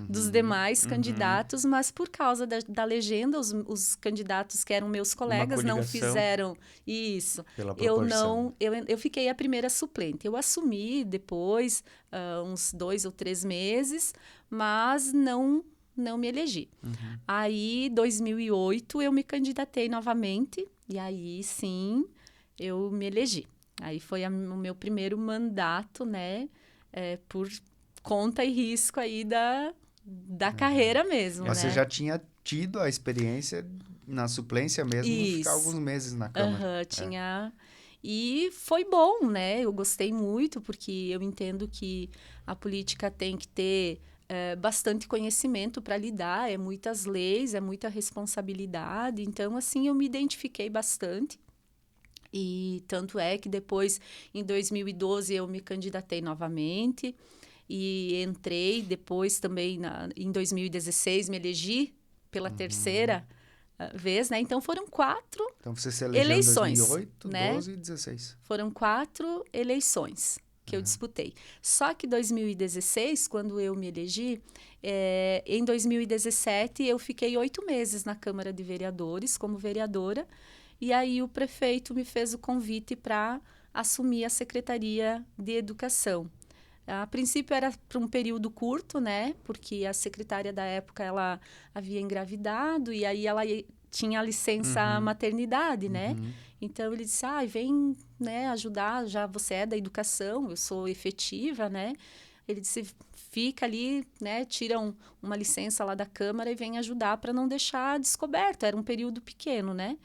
dos demais candidatos, mas por causa da legenda, os candidatos que eram meus colegas não fizeram isso. Pela proporção. Eu fiquei a primeira suplente. Eu assumi depois, uns 2 ou 3 meses, mas não me elegi. Aí, em 2008, eu me candidatei novamente, e aí, sim, eu me elegi. Aí foi o meu primeiro mandato, né, por conta e risco aí da carreira mesmo, Mas né? você já tinha tido a experiência na suplência mesmo, de ficar alguns meses na Câmara. Tinha... E foi bom, né? Eu gostei muito, porque eu entendo que a política tem que ter bastante conhecimento para lidar, muitas leis, muita responsabilidade. Então, assim, eu me identifiquei bastante. E tanto é que depois, em 2012, eu me candidatei novamente e entrei. Depois também, em 2016, me elegi pela terceira vez, né? Então, foram 4 Então, você se elegeu eleições, em 2008, né? 12 e 16. Foram 4 eleições que eu disputei. Só que 2016, quando eu me elegi, em 2017, eu fiquei 8 meses na Câmara de Vereadores como vereadora. E aí o prefeito me fez o convite para assumir a Secretaria de Educação. A princípio era para um período curto, né? Porque a secretária da época, ela havia engravidado e aí ela tinha a licença maternidade, né? Então, ele disse, vem, né, ajudar, já você é da educação, eu sou efetiva, né? Ele disse, fica ali, né, tira uma licença lá da Câmara e vem ajudar para não deixar descoberto. Era um período pequeno, né?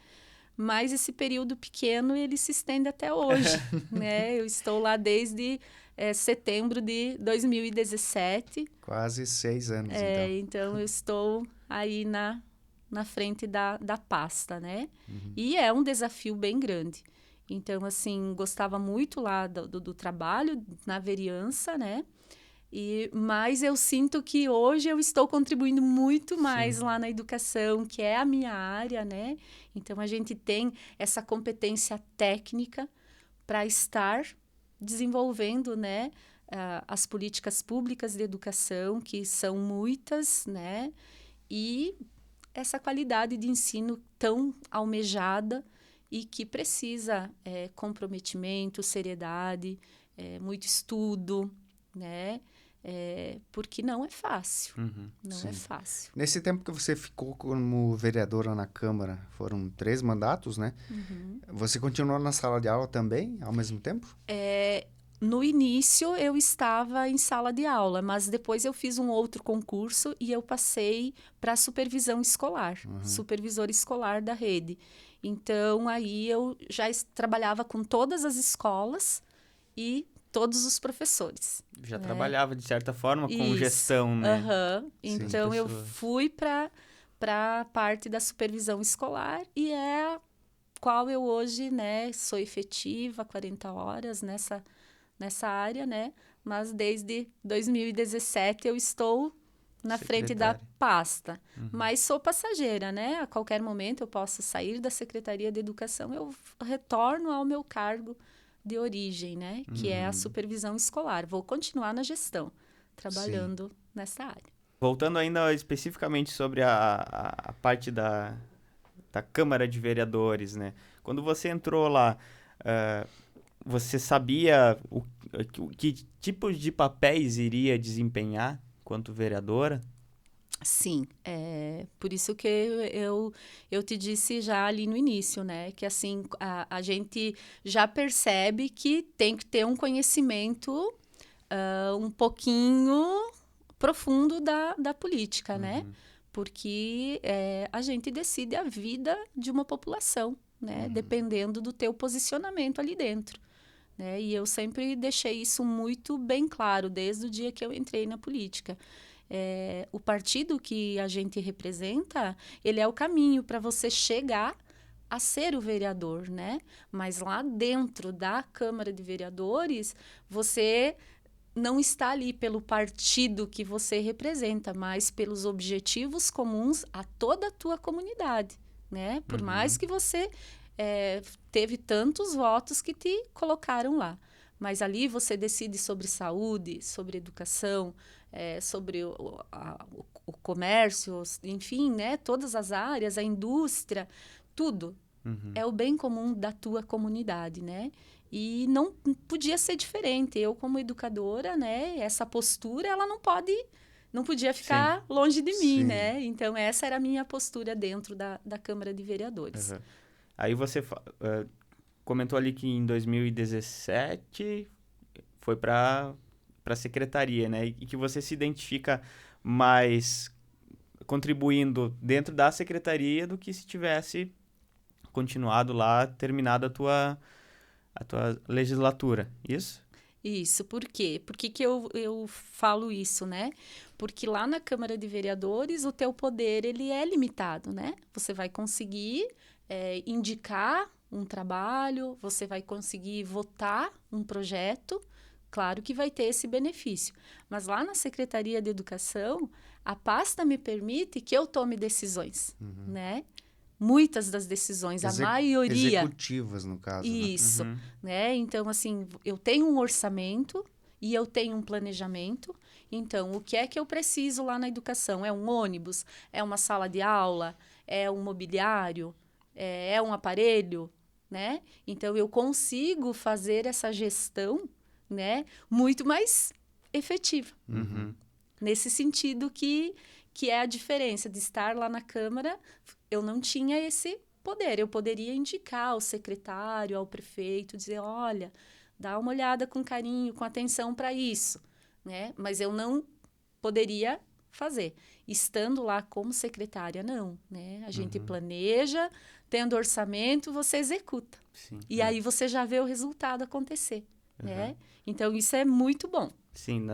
Mas esse período pequeno, ele se estende até hoje, né? Eu estou lá desde setembro de 2017. Quase 6 anos, Então, eu estou aí na frente da pasta, né? E é um desafio bem grande. Então, assim, gostava muito lá do trabalho na vereança, né? Mas eu sinto que hoje eu estou contribuindo muito mais lá na educação, que é a minha área, né? Então, a gente tem essa competência técnica para estar desenvolvendo, né, as políticas públicas de educação, que são muitas, né? E essa qualidade de ensino tão almejada e que precisa comprometimento, seriedade, muito estudo, né? Porque não é fácil. Não é fácil. Nesse tempo que você ficou como vereadora na Câmara, foram 3 mandatos, né? Você continuou na sala de aula também, ao mesmo tempo? No início, eu estava em sala de aula, mas depois eu fiz um outro concurso e eu passei para supervisão escolar, supervisora escolar da rede. Então, aí eu já trabalhava com todas as escolas e todos os professores. Já trabalhava, de certa forma, com gestão, né? Então, eu fui para a parte da supervisão escolar e é a qual eu hoje, né, sou efetiva, 40 horas nessa área, né? Mas desde 2017 eu estou na frente da pasta. Mas sou passageira, né? A qualquer momento eu posso sair da Secretaria de Educação, eu retorno ao meu cargo de origem, né? Que é a supervisão escolar. Vou continuar na gestão, trabalhando nessa área. Voltando ainda especificamente sobre a parte da Câmara de Vereadores, né? Quando você entrou lá, você sabia que tipos de papéis iria desempenhar enquanto vereadora? Sim, por isso que eu te disse já ali no início, né? Que assim, a gente já percebe que tem que ter um conhecimento um pouquinho profundo da política, né? Porque a gente decide a vida de uma população, né? Dependendo do teu posicionamento ali dentro. Né? E eu sempre deixei isso muito bem claro, desde o dia que eu entrei na política. o partido que a gente representa, ele é o caminho para você chegar a ser o vereador, né? Mas lá dentro da Câmara de Vereadores, você não está ali pelo partido que você representa, mas pelos objetivos comuns a toda a tua comunidade, né? Por mais que você teve tantos votos que te colocaram lá. Mas ali você decide sobre saúde, sobre educação, sobre o comércio, enfim, né? Todas as áreas, a indústria, tudo. É o bem comum da tua comunidade, né? E não podia ser diferente. Eu, como educadora, né? Essa postura, ela não podia ficar longe de mim, né? Então, essa era a minha postura dentro da Câmara de Vereadores. Aí você comentou ali que em 2017 foi para a secretaria, né? E que você se identifica mais contribuindo dentro da secretaria do que se tivesse continuado lá, terminado a tua legislatura, isso? Isso, por quê? Por que eu falo isso, né? Porque lá na Câmara de Vereadores o teu poder ele é limitado, né? Você vai conseguir indicar um trabalho, você vai conseguir votar um projeto, claro que vai ter esse benefício. Mas lá na Secretaria de Educação, a pasta me permite que eu tome decisões, né? Muitas das decisões, a maioria... Executivas, no caso. Isso, né? Então, assim, eu tenho um orçamento e eu tenho um planejamento. Então, o que é que eu preciso lá na educação? É um ônibus? É uma sala de aula? É um mobiliário? É um aparelho? Né? Então, eu consigo fazer essa gestão, né, muito mais efetiva. Nesse sentido que é a diferença de estar lá na Câmara, eu não tinha esse poder. Eu poderia indicar ao secretário, ao prefeito, dizer, olha, dá uma olhada com carinho, com atenção para isso, né? Mas eu não poderia fazer. Estando lá como secretária, não, né? A gente planeja, tendo orçamento, você executa. Sim, e aí você já vê o resultado acontecer, né? Então, isso é muito bom. Sim,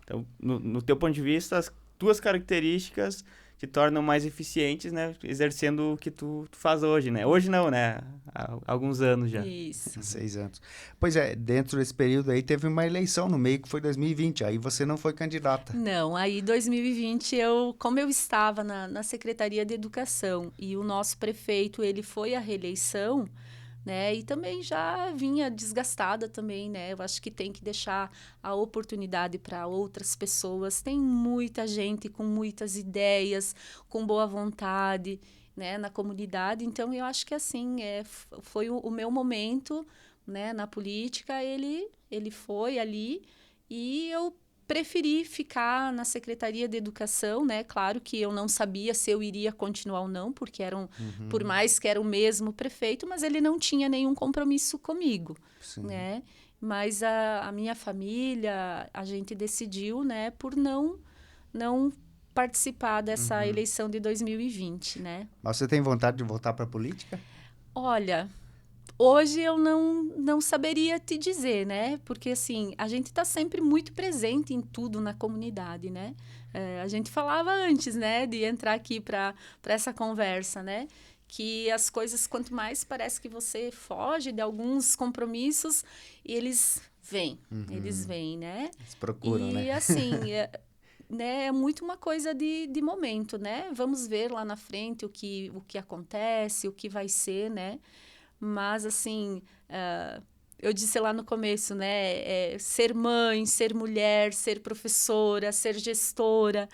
então, no teu ponto de vista, as tuas características te tornam mais eficientes, né? Exercendo o que tu faz hoje, né? Hoje não, né? Há alguns anos já. Isso. 6 anos. Pois é, dentro desse período aí teve uma eleição no meio que foi 2020, aí você não foi candidata. Não, aí 2020, como eu estava na Secretaria de Educação e o nosso prefeito, ele foi à reeleição, né? E também já vinha desgastada também, né? Eu acho que tem que deixar a oportunidade para outras pessoas. Tem muita gente com muitas ideias, com boa vontade, né? Na comunidade. Então, eu acho que assim, foi o meu momento, né? Na política, ele foi ali e eu preferi ficar na Secretaria de Educação, né? Claro que eu não sabia se eu iria continuar ou não, porque por mais que era o mesmo prefeito, mas ele não tinha nenhum compromisso comigo, né? Mas a minha família, a gente decidiu, né, por não participar dessa eleição de 2020, né? Mas você tem vontade de voltar para a política? Olha, hoje eu não saberia te dizer, né? Porque, assim, a gente está sempre muito presente em tudo na comunidade, né? A gente falava antes, né? De entrar aqui para essa conversa, né? Que as coisas, quanto mais parece que você foge de alguns compromissos, eles vêm, né? Eles procuram, e, né? E, assim... né, é muito uma coisa de momento, né? Vamos ver lá na frente o que acontece, o que vai ser, né? Mas, assim, eu disse lá no começo, né? Ser mãe, ser mulher, ser professora, ser gestora.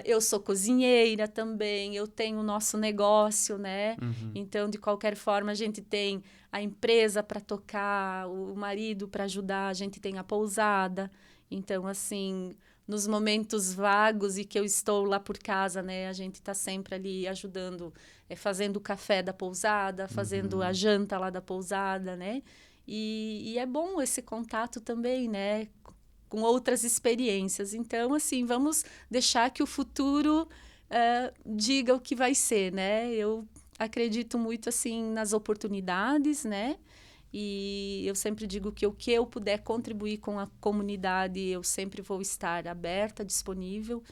Eu sou cozinheira também, eu tenho o nosso negócio, né? Então, de qualquer forma, a gente tem a empresa para tocar, o marido para ajudar, a gente tem a pousada. Então, assim... Nos momentos vagos e que eu estou lá por casa, né? A gente está sempre ali ajudando, fazendo o café da pousada, fazendo a janta lá da pousada, né? E é bom esse contato também, né? Com outras experiências. Então, assim, vamos deixar que o futuro diga o que vai ser, né? Eu acredito muito, assim, nas oportunidades, né? E eu sempre digo que o que eu puder contribuir com a comunidade, eu sempre vou estar aberta, disponível.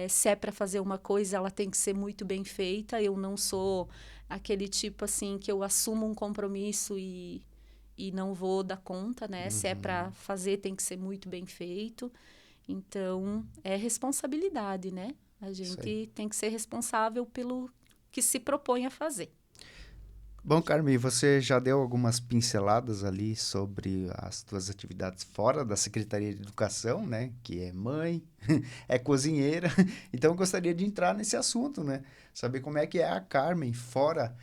Se é para fazer uma coisa, ela tem que ser muito bem feita. Eu não sou aquele tipo assim que eu assumo um compromisso e não vou dar conta, né? Se é para fazer, tem que ser muito bem feito. Então, é responsabilidade, né? A gente tem que ser responsável pelo que se propõe a fazer. Bom, Carmen, você já deu algumas pinceladas ali sobre as tuas atividades fora da Secretaria de Educação, né? Que é mãe, é cozinheira. Então, eu gostaria de entrar nesse assunto, né? Saber como é que é a Carmen fora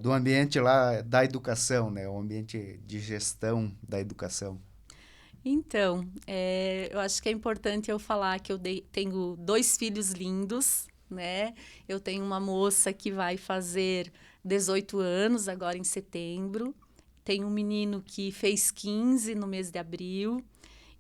do ambiente lá da educação, né? O ambiente de gestão da educação. Então, eu acho que é importante eu falar que eu tenho 2 filhos lindos, né? Eu tenho uma moça que vai fazer 18 anos agora em setembro. Tenho um menino que fez 15 no mês de abril.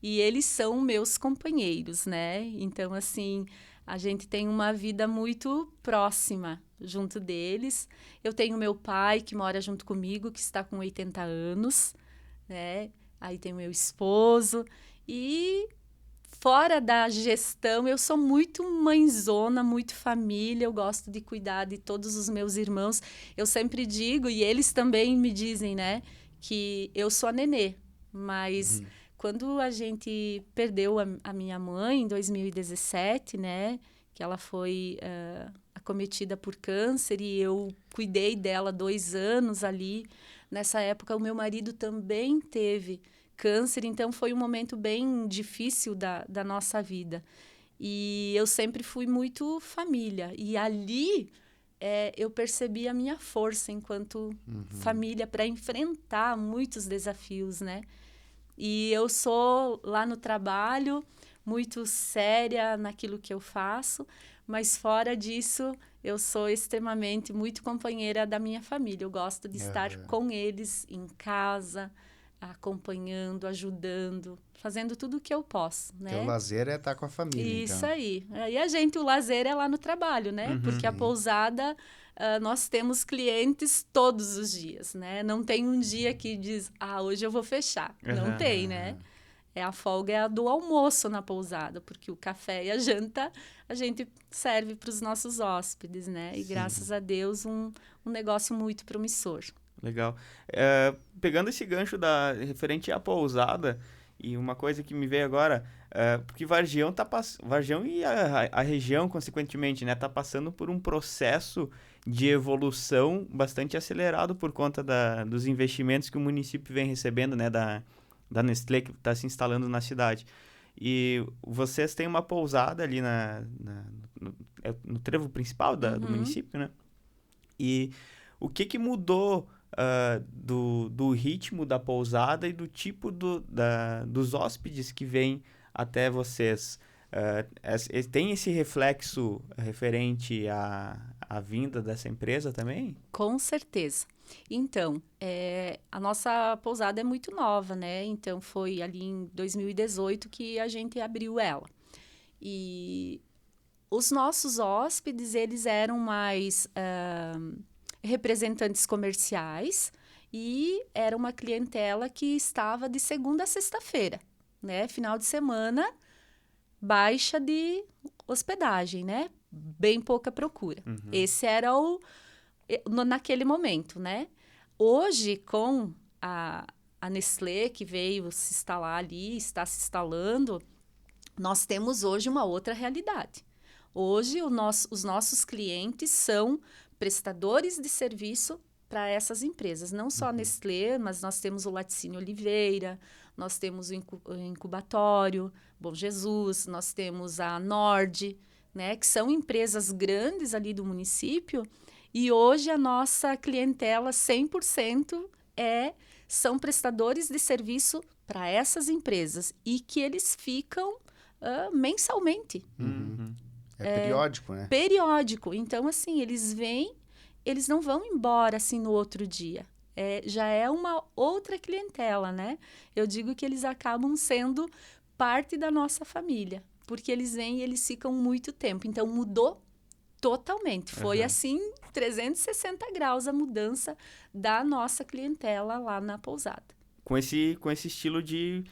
E eles são meus companheiros, né? Então, assim, a gente tem uma vida muito próxima junto deles. Eu tenho meu pai, que mora junto comigo, que está com 80 anos, né? Aí tem o meu esposo. E fora da gestão, eu sou muito mãezona, muito família. Eu gosto de cuidar de todos os meus irmãos. Eu sempre digo, e eles também me dizem, né? Que eu sou a nenê, mas... Quando a gente perdeu a minha mãe em 2017, né? Que ela foi acometida por câncer e eu cuidei dela 2 anos ali. Nessa época, o meu marido também teve câncer, então foi um momento bem difícil da nossa vida. E eu sempre fui muito família. E ali eu percebi a minha força enquanto família para enfrentar muitos desafios, né? E eu sou, lá no trabalho, muito séria naquilo que eu faço, mas fora disso, eu sou extremamente muito companheira da minha família. Eu gosto de estar com eles em casa, acompanhando, ajudando, fazendo tudo o que eu posso, né? Teu lazer é estar com a família, Isso então. aí. E o lazer é lá no trabalho, né? Porque a pousada... nós temos clientes todos os dias, né? Não tem um dia que diz, hoje eu vou fechar. Não tem, né? A folga é a do almoço na pousada, porque o café e a janta a gente serve para os nossos hóspedes, né? E graças a Deus, um negócio muito promissor. Legal. Pegando esse gancho referente à pousada, e uma coisa que me veio agora, porque Vargião e a região, consequentemente, né, tá passando por um processo de evolução bastante acelerado por conta dos investimentos que o município vem recebendo, né, da Nestlé, que está se instalando na cidade. E vocês têm uma pousada ali no trevo principal do município, né? E o que mudou do ritmo da pousada e do tipo dos hóspedes que vêm até vocês? Tem esse reflexo referente à vinda dessa empresa também? Com certeza. Então, a nossa pousada é muito nova, né? Então, foi ali em 2018 que a gente abriu ela. E os nossos hóspedes, eles eram mais representantes comerciais e era uma clientela que estava de segunda a sexta-feira, né? Final de semana, baixa de hospedagem, né? Bem pouca procura. Esse era naquele momento, né? Hoje, com a Nestlé, que veio se instalar ali, está se instalando, nós temos hoje uma outra realidade. Hoje, os nossos clientes são prestadores de serviço para essas empresas. Não só a Nestlé, mas nós temos o Laticínio Oliveira, nós temos o Incubatório, Bom Jesus, nós temos a Nord, né, que são empresas grandes ali do município. E hoje a nossa clientela 100% são prestadores de serviço para essas empresas e que eles ficam mensalmente. Periódico, né? Periódico. Então, assim, eles vêm, eles não vão embora assim no outro dia. Já é uma outra clientela, né? Eu digo que eles acabam sendo parte da nossa família, porque eles vêm e eles ficam muito tempo. Então, mudou totalmente. Foi assim, 360 graus a mudança da nossa clientela lá na pousada. Com esse estilo de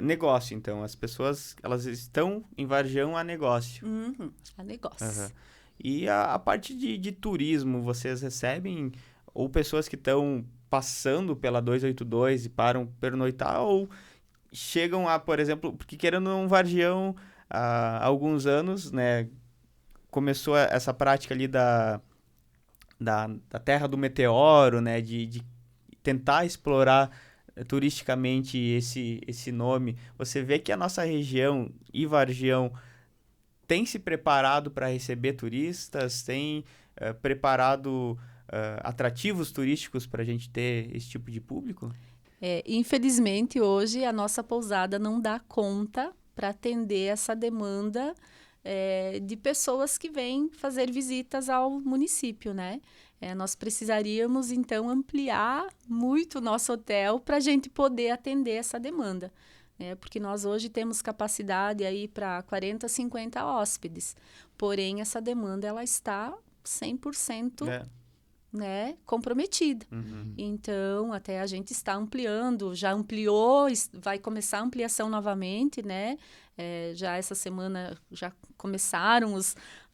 negócio, então. As pessoas, elas estão em Vargião a negócio. A negócio. Uhum. E a parte de turismo, vocês recebem ou pessoas que estão passando pela 282 e param pernoitar, ou chegam a, por exemplo, porque querendo um Vargião há alguns anos, né, começou essa prática ali da Terra do Meteoro, né, de tentar explorar turisticamente esse nome. Você vê que a nossa região e Vargião tem se preparado para receber turistas, tem preparado atrativos turísticos para a gente ter esse tipo de público? Infelizmente, hoje, a nossa pousada não dá conta para atender essa demanda de pessoas que vêm fazer visitas ao município, né? Nós precisaríamos, então, ampliar muito o nosso hotel para a gente poder atender essa demanda. Porque nós hoje temos capacidade aí para 40, 50 hóspedes. Porém, essa demanda ela está 100% né, comprometida. Então, até a gente está ampliando, já ampliou, vai começar a ampliação novamente, né? Já essa semana já começaram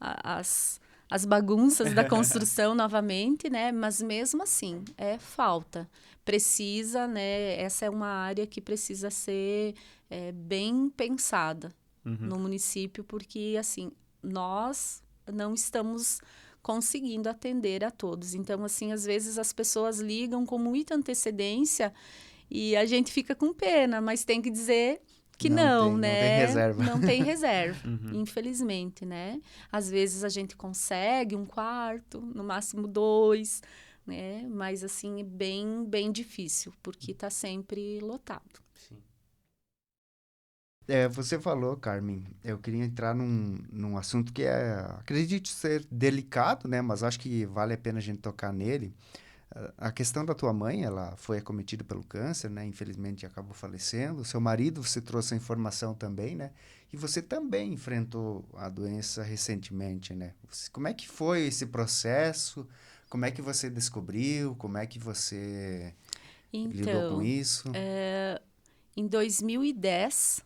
as bagunças da construção novamente, né? Mas mesmo assim, falta. Precisa, né? Essa é uma área que precisa ser bem pensada no município, porque, assim, nós não estamos conseguindo atender a todos. Então, assim, às vezes as pessoas ligam com muita antecedência e a gente fica com pena, mas tem que dizer que não, né? Não tem reserva. Não tem reserva, infelizmente, né? Às vezes a gente consegue um quarto, no máximo 2, né? Mas, assim, bem, bem difícil, porque está sempre lotado. Sim. Você falou, Carmen, eu queria entrar num assunto que acredito ser delicado, né? Mas acho que vale a pena a gente tocar nele. A questão da tua mãe, ela foi acometida pelo câncer, né? Infelizmente acabou falecendo. Seu marido, você trouxe a informação também, né? E você também enfrentou a doença recentemente, né? Como é que foi esse processo? Como é que você descobriu? Como é que você lidou com isso? Em 2010,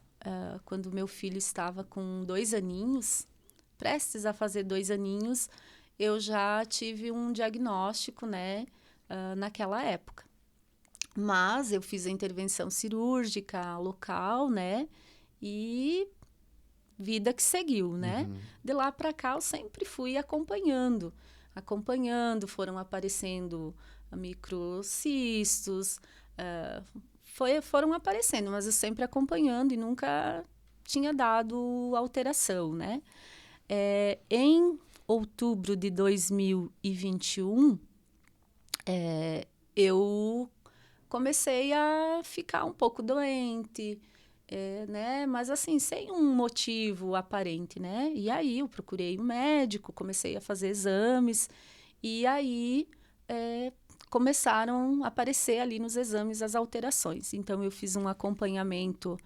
quando meu filho estava com 2 aninhos, prestes a fazer 2 aninhos, eu já tive um diagnóstico, né, naquela época. Mas eu fiz a intervenção cirúrgica local, né, e vida que seguiu, né? De lá para cá eu sempre fui acompanhando, foram aparecendo microcistos, foram aparecendo, mas eu sempre acompanhando e nunca tinha dado alteração, né? Em outubro de 2021, eu comecei a ficar um pouco doente, né? Mas assim, sem um motivo aparente, né? E aí eu procurei um médico, comecei a fazer exames, e aí começaram a aparecer ali nos exames as alterações. Então, eu fiz um acompanhamento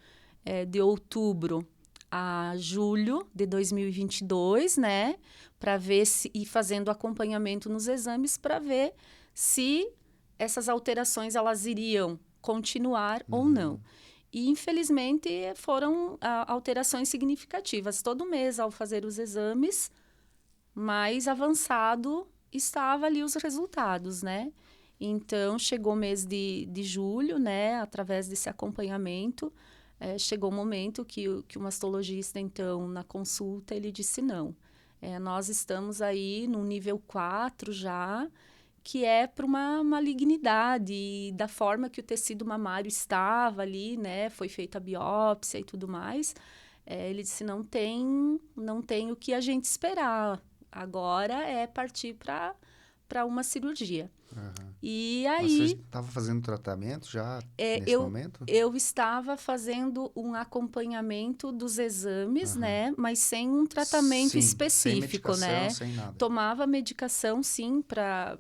de outubro a julho de 2022, né? Para ver e fazendo acompanhamento nos exames para ver se essas alterações elas iriam continuar ou não. E, infelizmente, foram alterações significativas. Todo mês, ao fazer os exames, mais avançado estava ali os resultados, né? Então, chegou o mês de julho, né? Através desse acompanhamento, chegou o momento que o mastologista, então, na consulta, ele disse não. Nós estamos aí no nível 4 já, que é para uma malignidade, e da forma que o tecido mamário estava ali, né? Foi feita a biópsia e tudo mais. Ele disse, não tem o que a gente esperar. Agora é partir para uma cirurgia. E aí... Mas você estava fazendo tratamento já nesse momento? Eu estava fazendo um acompanhamento dos exames, né? Mas sem um tratamento específico, sem medicação, né? Sem nada. Tomava medicação, sim, para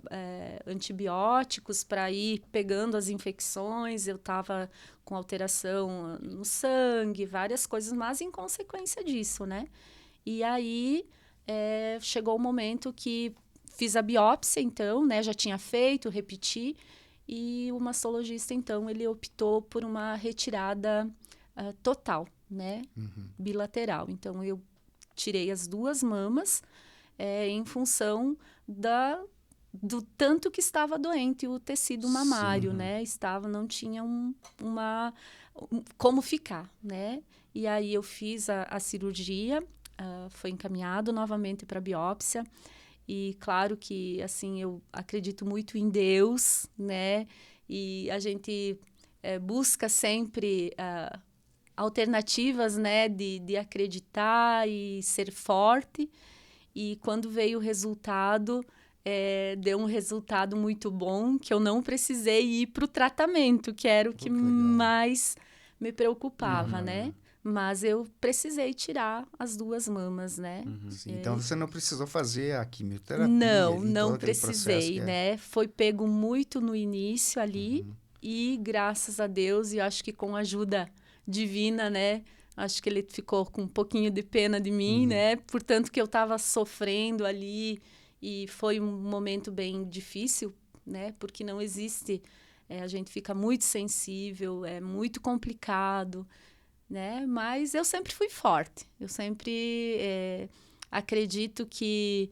antibióticos, para ir pegando as infecções. Eu estava com alteração no sangue, várias coisas, mas em consequência disso, né? E aí chegou o momento que fiz a biópsia, então, né? Já tinha feito, repeti. E o mastologista, então, ele optou por uma retirada total, né? Bilateral. Então, eu tirei as 2 mamas em função do tanto que estava doente o tecido mamário, né? Não tinha como ficar, né? E aí eu fiz a cirurgia, foi encaminhado novamente para biópsia. E claro que, assim, eu acredito muito em Deus, né? E a gente busca sempre alternativas, né? De acreditar e ser forte. E quando veio o resultado, deu um resultado muito bom, que eu não precisei ir para o tratamento, que era o que mais me preocupava, né? Mas eu precisei tirar as 2 mamas, né? Sim, então você não precisou fazer a quimioterapia? Não precisei, né? Foi pego muito no início ali e graças a Deus, e acho que com a ajuda divina, né? Acho que ele ficou com um pouquinho de pena de mim, né? Portanto que eu estava sofrendo ali e foi um momento bem difícil, né? Porque não existe, a gente fica muito sensível, é muito complicado, né? Mas eu sempre fui forte. Eu sempre acredito que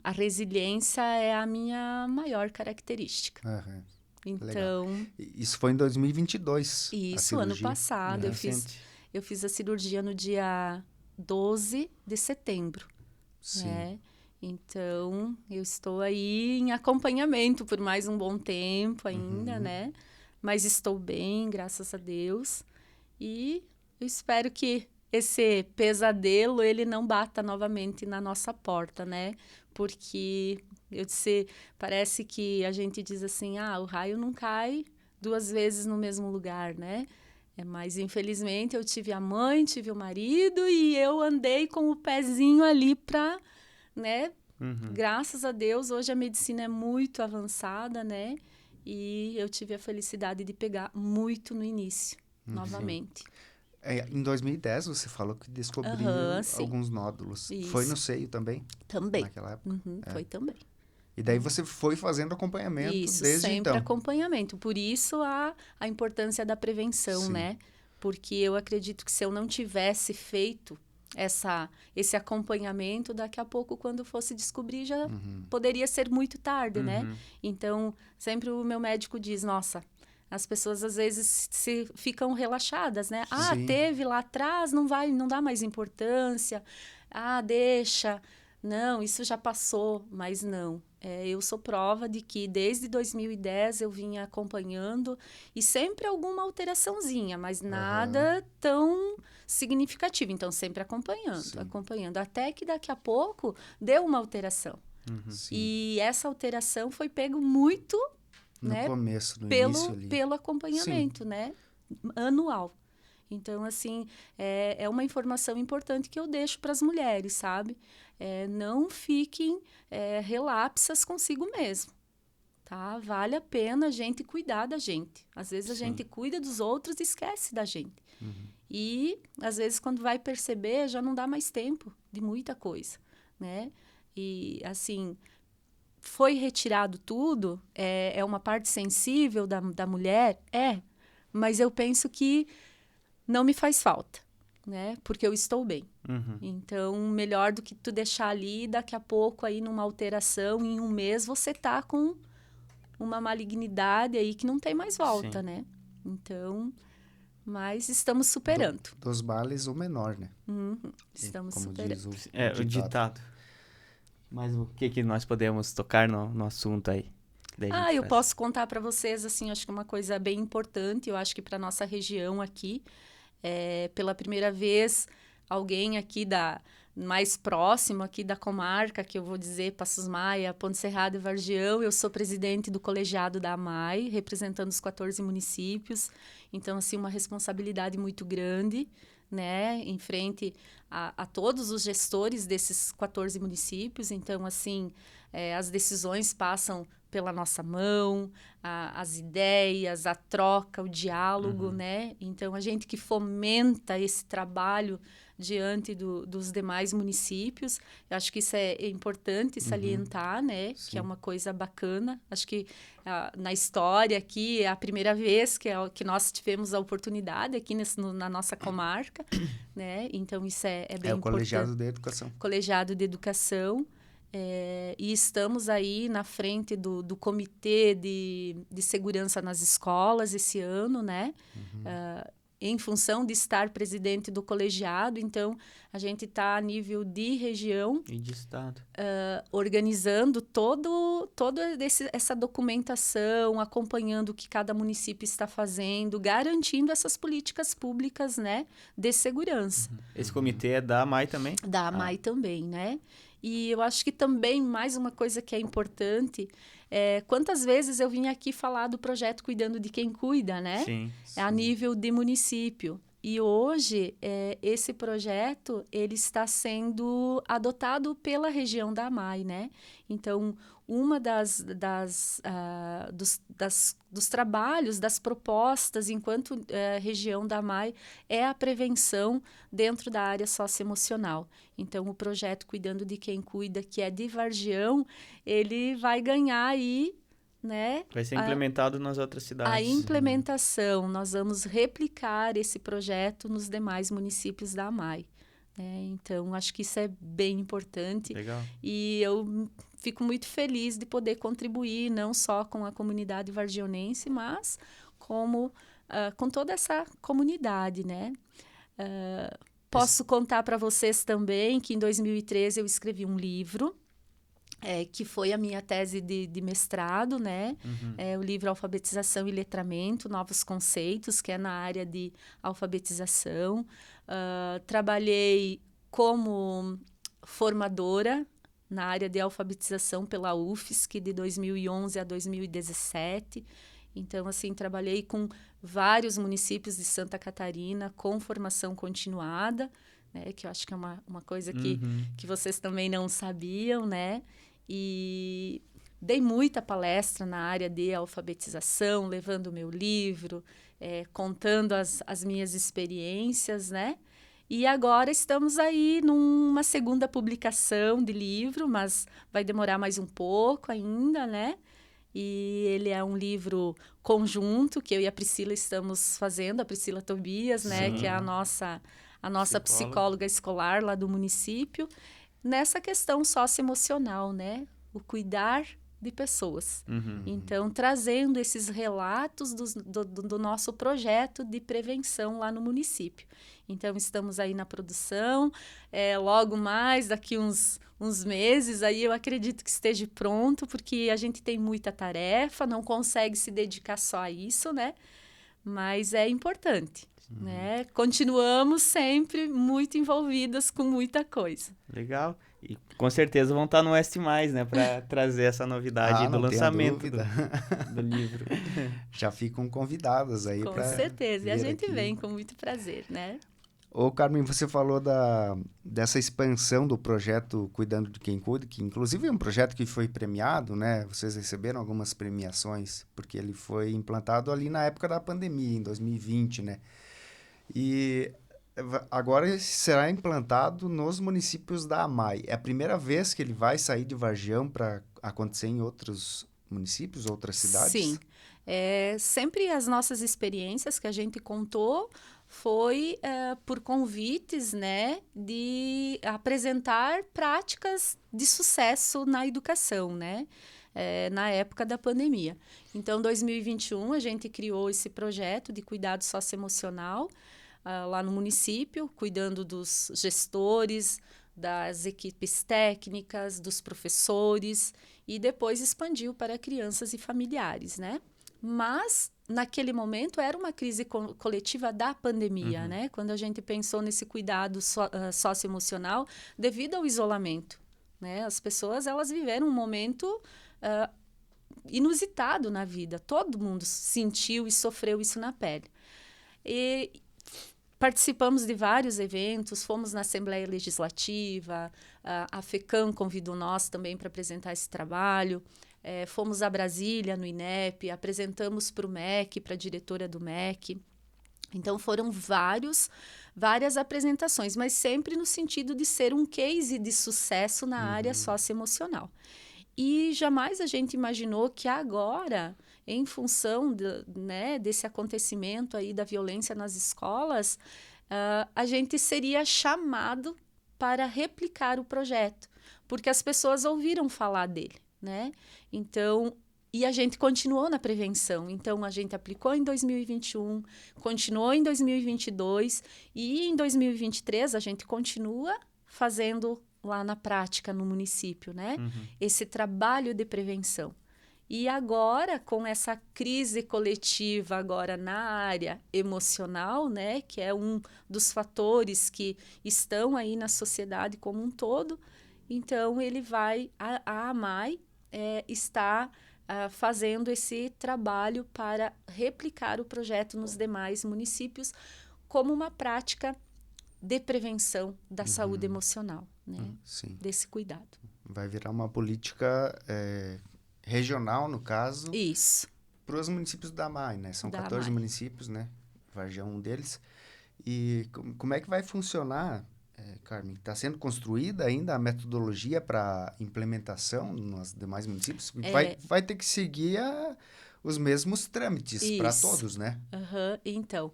a resiliência é a minha maior característica. Então, legal. Isso foi em 2022. Isso, ano passado. Eu fiz a cirurgia no dia 12 de setembro. Sim. Né? Então, eu estou aí em acompanhamento por mais um bom tempo ainda, né? Mas estou bem, graças a Deus. E eu espero que esse pesadelo, ele não bata novamente na nossa porta, né? Porque parece que a gente diz assim, o raio não cai 2 vezes no mesmo lugar, né? Mas, infelizmente, eu tive a mãe, tive o marido e eu andei com o pezinho ali para, né? Graças a Deus, hoje a medicina é muito avançada, né? E eu tive a felicidade de pegar muito no início, novamente. Em 2010, você falou que descobriu alguns nódulos. Isso. Foi no seio também? Também. Naquela época? Foi também. E daí você foi fazendo acompanhamento desde sempre então? Acompanhamento. Por isso a importância da prevenção, né? Porque eu acredito que se eu não tivesse feito esse acompanhamento, daqui a pouco, quando fosse descobrir, já poderia ser muito tarde, né? Então, sempre o meu médico diz, nossa, as pessoas às vezes ficam relaxadas, né? Teve lá atrás, não dá mais importância. Deixa. Não, isso já passou, mas não. Eu sou prova de que desde 2010 eu vinha acompanhando e sempre alguma alteraçãozinha, mas nada tão significativo. Então, sempre acompanhando. Até que daqui a pouco deu uma alteração. E essa alteração foi pego muito no começo, no início ali. Pelo acompanhamento, né? Anual. Então, assim, é uma informação importante que eu deixo para as mulheres, sabe? Não fiquem relapsas consigo mesmo, tá? Vale a pena a gente cuidar da gente. Às vezes a gente cuida dos outros e esquece da gente. E, às vezes, quando vai perceber, já não dá mais tempo de muita coisa, né? E, assim, foi retirado tudo, é uma parte sensível da mulher? Mas eu penso que não me faz falta, né? Porque eu estou bem. Então, melhor do que tu deixar ali, daqui a pouco, aí, numa alteração, em um mês, você tá com uma malignidade aí que não tem mais volta, né? Então, mas estamos superando. Dos males, o menor, né? Estamos como superando. Diz o ditado. Mas o que nós podemos tocar no assunto aí? Eu posso contar para vocês, assim, acho que uma coisa bem importante, eu acho que para nossa região aqui, pela primeira vez, alguém aqui mais próximo aqui da comarca, que eu vou dizer Passos Maia, Ponte Serrada e Vargião, eu sou presidente do colegiado da AMAI, representando os 14 municípios, então, assim, uma responsabilidade muito grande, né, em frente a todos os gestores desses 14 municípios, então, assim, as decisões passam pela nossa mão, as ideias, a troca, o diálogo, né? Então, a gente que fomenta esse trabalho diante dos demais municípios, eu acho que isso é importante salientar, né? Sim. Que é uma coisa bacana. Acho que na história aqui é a primeira vez que nós tivemos a oportunidade aqui na nossa comarca, né? Então, isso é bem importante. É o Colegiado de Educação. Colegiado de Educação. E estamos aí na frente do Comitê de Segurança nas Escolas esse ano, né? Em função de estar presidente do colegiado, então a gente está a nível de região E de estado. organizando toda essa documentação, acompanhando o que cada município está fazendo, garantindo essas políticas públicas, né, de segurança. Esse comitê é da AMAI também? Da AMAI também, né? E eu acho que também mais uma coisa que é importante quantas vezes eu vim aqui falar do projeto Cuidando de Quem Cuida, né? Sim. É a nível de município. E hoje, esse projeto, ele está sendo adotado pela região da AMAI, né? Então, uma dos trabalhos, das propostas, enquanto região da AMAI, é a prevenção dentro da área socioemocional. Então, o projeto Cuidando de Quem Cuida, que é de Vargião, ele vai ganhar aí, né? Vai ser implementado nas outras cidades. A implementação, nós vamos replicar esse projeto nos demais municípios da AMAI. Então, acho que isso é bem importante. Legal. E eu fico muito feliz de poder contribuir, não só com a comunidade vargionense, mas com toda essa comunidade, né? Posso contar para vocês também que em 2013 eu escrevi um livro, que foi a minha tese de mestrado, né? O livro Alfabetização e Letramento, Novos Conceitos, que é na área de alfabetização. Trabalhei como formadora na área de alfabetização pela UFSC de 2011 a 2017. Então, assim, trabalhei com vários municípios de Santa Catarina com formação continuada, né? Que eu acho que é uma coisa que vocês também não sabiam, né? E dei muita palestra na área de alfabetização, levando o meu livro, contando as minhas experiências, né? E agora estamos aí numa segunda publicação de livro, mas vai demorar mais um pouco ainda, né? E ele é um livro conjunto que eu e a Priscila estamos fazendo, a Priscila Tobias, né? Sim. Que é a nossa psicóloga escolar lá do município, nessa questão socioemocional, né? O cuidar de pessoas. Então, trazendo esses relatos do nosso projeto de prevenção lá no município. Então, estamos aí na produção. Logo mais, daqui uns meses, aí eu acredito que esteja pronto, porque a gente tem muita tarefa, não consegue se dedicar só a isso, né? Mas é importante, né? Continuamos sempre muito envolvidas com muita coisa. Legal. E com certeza vão estar no Oeste Mais, né? Para trazer essa novidade do lançamento do livro. Já ficam convidadas aí. Com certeza. E a gente vem com muito prazer, né? Ô, Carmen, você falou dessa expansão do projeto Cuidando de Quem Cuida, que inclusive é um projeto que foi premiado, né? Vocês receberam algumas premiações, porque ele foi implantado ali na época da pandemia, em 2020, né? E agora será implantado nos municípios da AMAI. É a primeira vez que ele vai sair de Vargião para acontecer em outros municípios, outras cidades? Sim. Sempre as nossas experiências que a gente contou foi por convites, né, de apresentar práticas de sucesso na educação, né, na época da pandemia. Então, em 2021, a gente criou esse projeto de cuidado socioemocional lá no município, cuidando dos gestores, das equipes técnicas, dos professores, e depois expandiu para crianças e familiares, né? Mas, naquele momento, era uma crise coletiva da pandemia, né? Quando a gente pensou nesse cuidado socioemocional devido ao isolamento, né? As pessoas, elas viveram um momento inusitado na vida. Todo mundo sentiu e sofreu isso na pele. E participamos de vários eventos, fomos na Assembleia Legislativa, a FECAM convidou nós também para apresentar esse trabalho. fomos a Brasília, no INEP, apresentamos para o MEC, para a diretora do MEC. Então, foram várias apresentações, mas sempre no sentido de ser um case de sucesso na área socioemocional. E jamais a gente imaginou que agora, em função desse acontecimento aí da violência nas escolas, a gente seria chamado para replicar o projeto, porque as pessoas ouviram falar dele, né? Então, e a gente continuou na prevenção. Então, a gente aplicou em 2021, continuou em 2022 e em 2023 a gente continua fazendo lá na prática no município, né? Esse trabalho de prevenção. E agora, com essa crise coletiva agora na área emocional, né? Que é um dos fatores que estão aí na sociedade como um todo, então ele vai, a AMAI está fazendo esse trabalho para replicar o projeto nos demais municípios como uma prática de prevenção da saúde emocional, né? Sim. Desse cuidado. Vai virar uma política regional, no caso. Isso. Para os municípios da AMAI, né? São Da 14 AMAI. municípios, né? Vargião é um deles. E como é que vai funcionar, Carmen? Está sendo construída ainda a metodologia para implementação nos demais municípios? Vai ter que seguir os mesmos trâmites para todos, né? Então,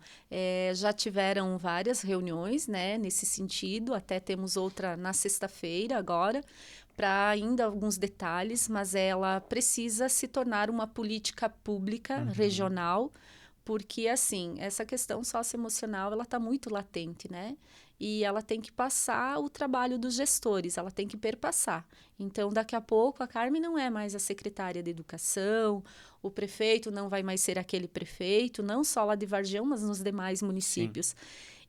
já tiveram várias reuniões, né, nesse sentido, até temos outra na sexta-feira agora, para ainda alguns detalhes, mas ela precisa se tornar uma política pública regional, porque, assim, essa questão socioemocional, ela está muito latente, né? E ela tem que passar o trabalho dos gestores, ela tem que perpassar. Então, daqui a pouco, a Carmen não é mais a secretária de educação, o prefeito não vai mais ser aquele prefeito, não só lá de Vargião, mas nos demais municípios. Sim.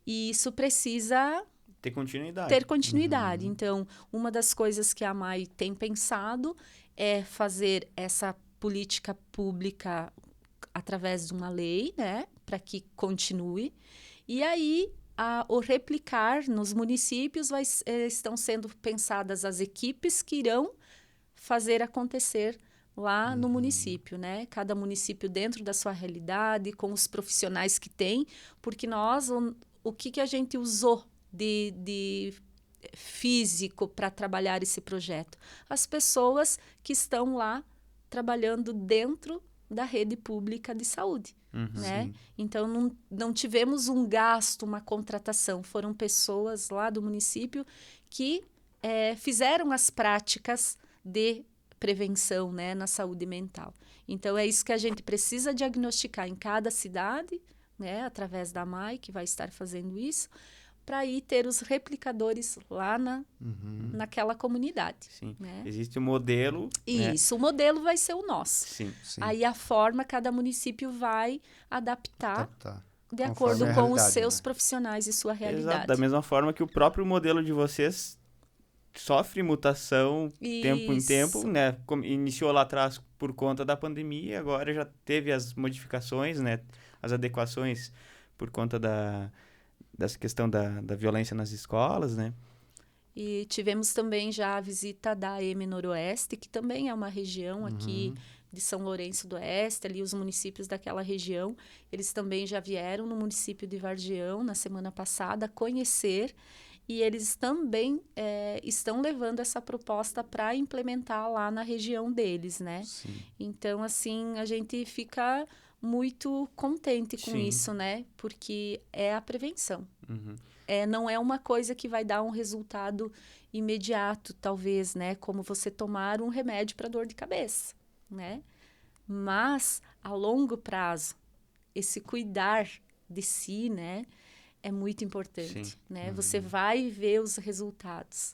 E isso precisa ter continuidade. Ter continuidade. Então, uma das coisas que a AMAI tem pensado é fazer essa política pública através de uma lei, né, para que continue. E aí, o replicar nos municípios estão sendo pensadas as equipes que irão fazer acontecer lá no município, né? Cada município dentro da sua realidade, com os profissionais que tem, porque nós, o que a gente usou de físico para trabalhar esse projeto? As pessoas que estão lá trabalhando dentro da rede pública de saúde, né? Sim. Então, não tivemos um gasto, uma contratação. Foram pessoas lá do município que fizeram as práticas de prevenção, né, na saúde mental. Então, é isso que a gente precisa diagnosticar em cada cidade, né, através da AMAI, que vai estar fazendo isso, para aí ter os replicadores lá naquela comunidade. Sim. Né? Existe um modelo. Isso, né? O modelo vai ser o nosso. Sim. Aí a forma, cada município vai adaptar de acordo com os seus profissionais e sua realidade. Exato, da mesma forma que o próprio modelo de vocês sofre mutação tempo em tempo, né? Iniciou lá atrás por conta da pandemia, agora já teve as modificações, né? As adequações por conta dessa questão da violência nas escolas, né? E tivemos também já a visita da AM Noroeste, que também é uma região aqui de São Lourenço do Oeste, ali os municípios daquela região. Eles também já vieram no município de Vargião na semana passada conhecer, e eles também estão levando essa proposta para implementar lá na região deles, né? Sim. Então, assim, a gente fica muito contente com isso, né? Porque é a prevenção. Não é uma coisa que vai dar um resultado imediato, talvez, né? Como você tomar um remédio para dor de cabeça, né? Mas, a longo prazo, esse cuidar de si, né? É muito importante, né? Você vai ver os resultados.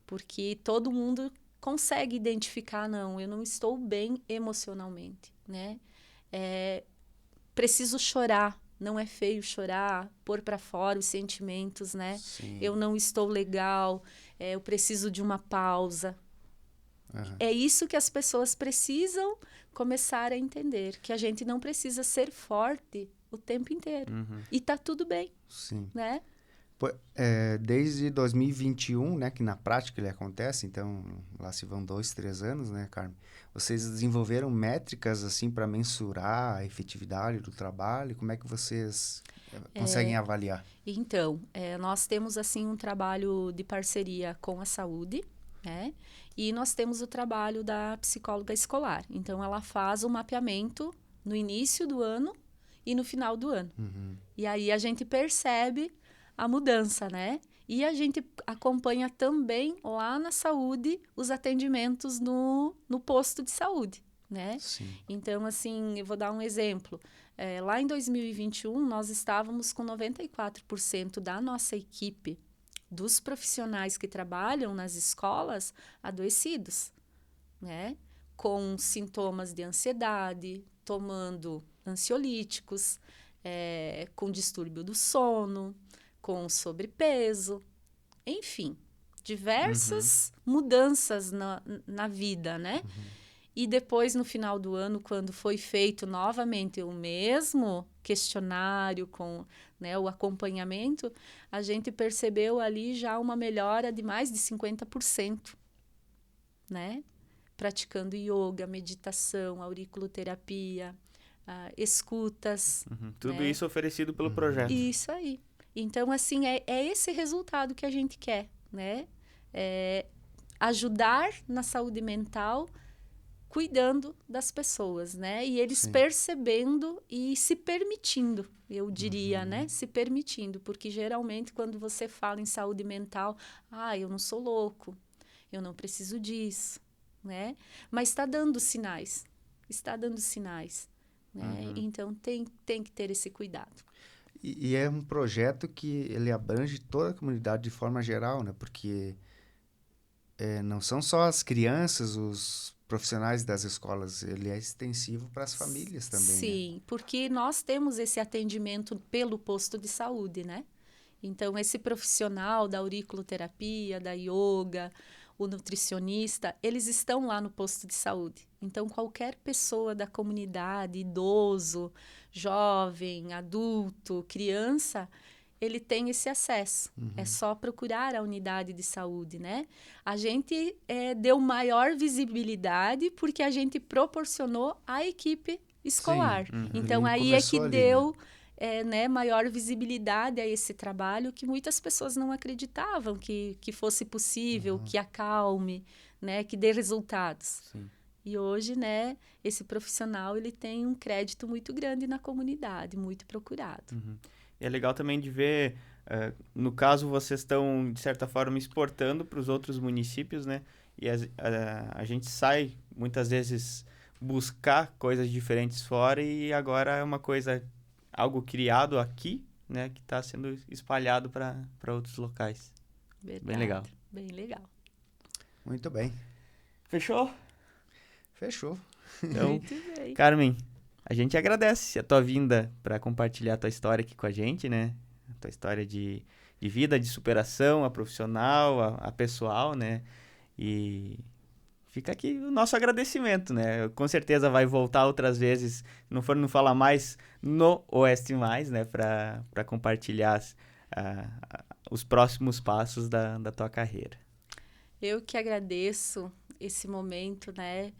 Porque todo mundo consegue identificar, não, eu não estou bem emocionalmente, né? Preciso chorar, não é feio chorar, pôr para fora os sentimentos, né? Sim. Eu não estou legal, eu preciso de uma pausa. É isso que as pessoas precisam começar a entender, que a gente não precisa ser forte o tempo inteiro. E tá tudo bem, Sim. né? Desde 2021, né, que na prática ele acontece, então lá se vão 2, 3 anos, né, Carmen? Vocês desenvolveram métricas assim para mensurar a efetividade do trabalho? Como é que vocês conseguem avaliar? Então, nós temos assim um trabalho de parceria com a saúde, né? E nós temos o trabalho da psicóloga escolar. Então, ela faz o mapeamento no início do ano e no final do ano. Uhum. E aí a gente percebe a mudança, né? E a gente acompanha também lá na saúde os atendimentos no posto de saúde, né? Sim. Então, assim, eu vou dar um exemplo. Lá em 2021, nós estávamos com 94% da nossa equipe, dos profissionais que trabalham nas escolas, adoecidos, né? Com sintomas de ansiedade, tomando ansiolíticos, com distúrbio do sono, com sobrepeso, enfim, diversas mudanças na vida, né? E depois, no final do ano, quando foi feito novamente o mesmo questionário com, né, o acompanhamento, a gente percebeu ali já uma melhora de mais de 50%, né? Praticando yoga, meditação, auriculoterapia, escutas. Tudo né? isso oferecido pelo projeto. Isso aí. Então, assim, é esse resultado que a gente quer, né? Ajudar na saúde mental, cuidando das pessoas, né? E eles Sim. percebendo e se permitindo, eu diria, né? Se permitindo, porque geralmente quando você fala em saúde mental, eu não sou louco, eu não preciso disso, né? Mas está dando sinais, né? Então tem que ter esse cuidado. E é um projeto que ele abrange toda a comunidade de forma geral, né? Porque não são só as crianças, os profissionais das escolas, ele é extensivo para as famílias também, né? Sim, porque nós temos esse atendimento pelo posto de saúde, né? Então, esse profissional da auriculoterapia, da yoga, o nutricionista, eles estão lá no posto de saúde. Então, qualquer pessoa da comunidade, idoso, jovem, adulto, criança, ele tem esse acesso. É só procurar a unidade de saúde, né? A gente deu maior visibilidade porque a gente proporcionou a equipe escolar. Sim. Então, Ele aí é que começou ali, deu maior visibilidade a esse trabalho que muitas pessoas não acreditavam que fosse possível, que acalme, né? Que dê resultados. Sim. E hoje, né, esse profissional ele tem um crédito muito grande na comunidade, muito procurado. E é legal também de ver, no caso, vocês estão, de certa forma, exportando para os outros municípios, né? E a gente sai, muitas vezes, buscar coisas diferentes fora e agora é uma coisa, algo criado aqui, né? Que está sendo espalhado para outros locais. Verdade. Bem legal. Bem legal. Muito bem. Fechou? Fechou. Então, Muito bem. Carmen, a gente agradece a tua vinda para compartilhar a tua história aqui com a gente, né? A tua história de vida, de superação, a profissional, a pessoal, né? E fica aqui o nosso agradecimento, né? Com certeza vai voltar outras vezes, se não for não falar mais no Oeste Mais, né? Para compartilhar os próximos passos da tua carreira. Eu que agradeço esse momento, né?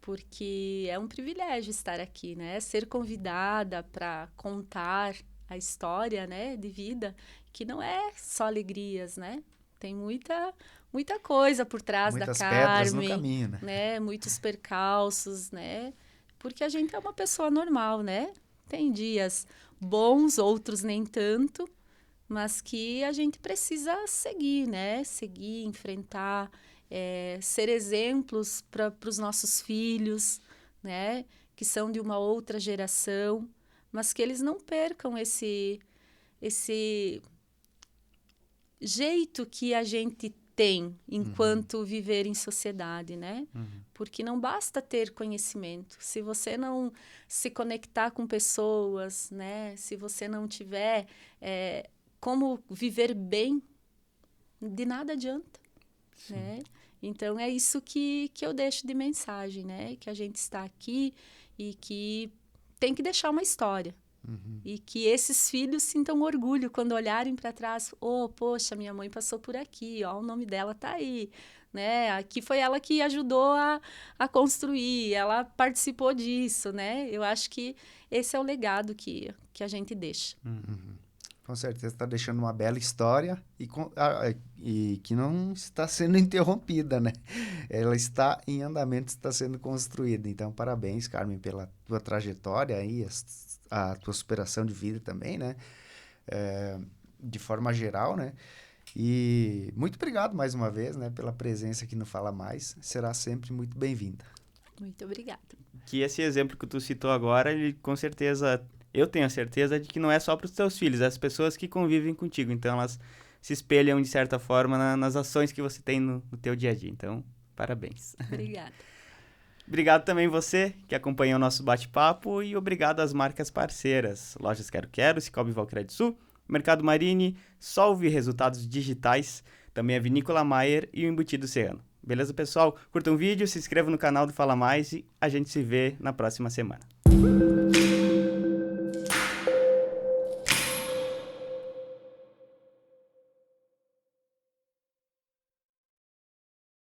Porque é um privilégio estar aqui, né? Ser convidada para contar a história, né, de vida, que não é só alegrias, né? Tem muita coisa por trás Muitas da pedras Carmen, no caminho, né? Muitos percalços, né? Porque a gente é uma pessoa normal, né? Tem dias bons, outros nem tanto, mas que a gente precisa seguir, né? Seguir, enfrentar, ser exemplos para os nossos filhos, né? Que são de uma outra geração, mas que eles não percam esse jeito que a gente tem enquanto viver em sociedade, né? Porque não basta ter conhecimento. Se você não se conectar com pessoas, né? Se você não tiver como viver bem, de nada adianta, né? Então, é isso que eu deixo de mensagem, né? Que a gente está aqui e que tem que deixar uma história, E que esses filhos sintam orgulho quando olharem para trás. Oh, poxa, minha mãe passou por aqui, ó, o nome dela tá aí. Né? Aqui foi ela que ajudou a construir, ela participou disso, né? Eu acho que esse é o legado que a gente deixa. Com certeza está deixando uma bela história e que não está sendo interrompida, né? Ela está em andamento, está sendo construída. Então, parabéns, Carmen, pela tua trajetória aí, a tua superação de vida também, né? De forma geral, né? E muito obrigado mais uma vez, né, pela presença aqui no Fala Mais. Será sempre muito bem-vinda. Muito obrigada. Que esse exemplo que tu citou agora, ele com certeza, eu tenho a certeza de que não é só para os teus filhos, é as pessoas que convivem contigo. Então, elas se espelham, de certa forma, nas ações que você tem no teu dia a dia. Então, parabéns. Obrigada. Obrigado também você que acompanhou o nosso bate-papo e obrigado às marcas parceiras. Lojas Quero Quero, Cicobi Valcredsul, Mercado Marini, Solve Resultados Digitais, também a Vinícola Maier e o Embutido Serrano. Beleza, pessoal? Curtam o vídeo, se inscrevam no canal do Fala Mais e a gente se vê na próxima semana.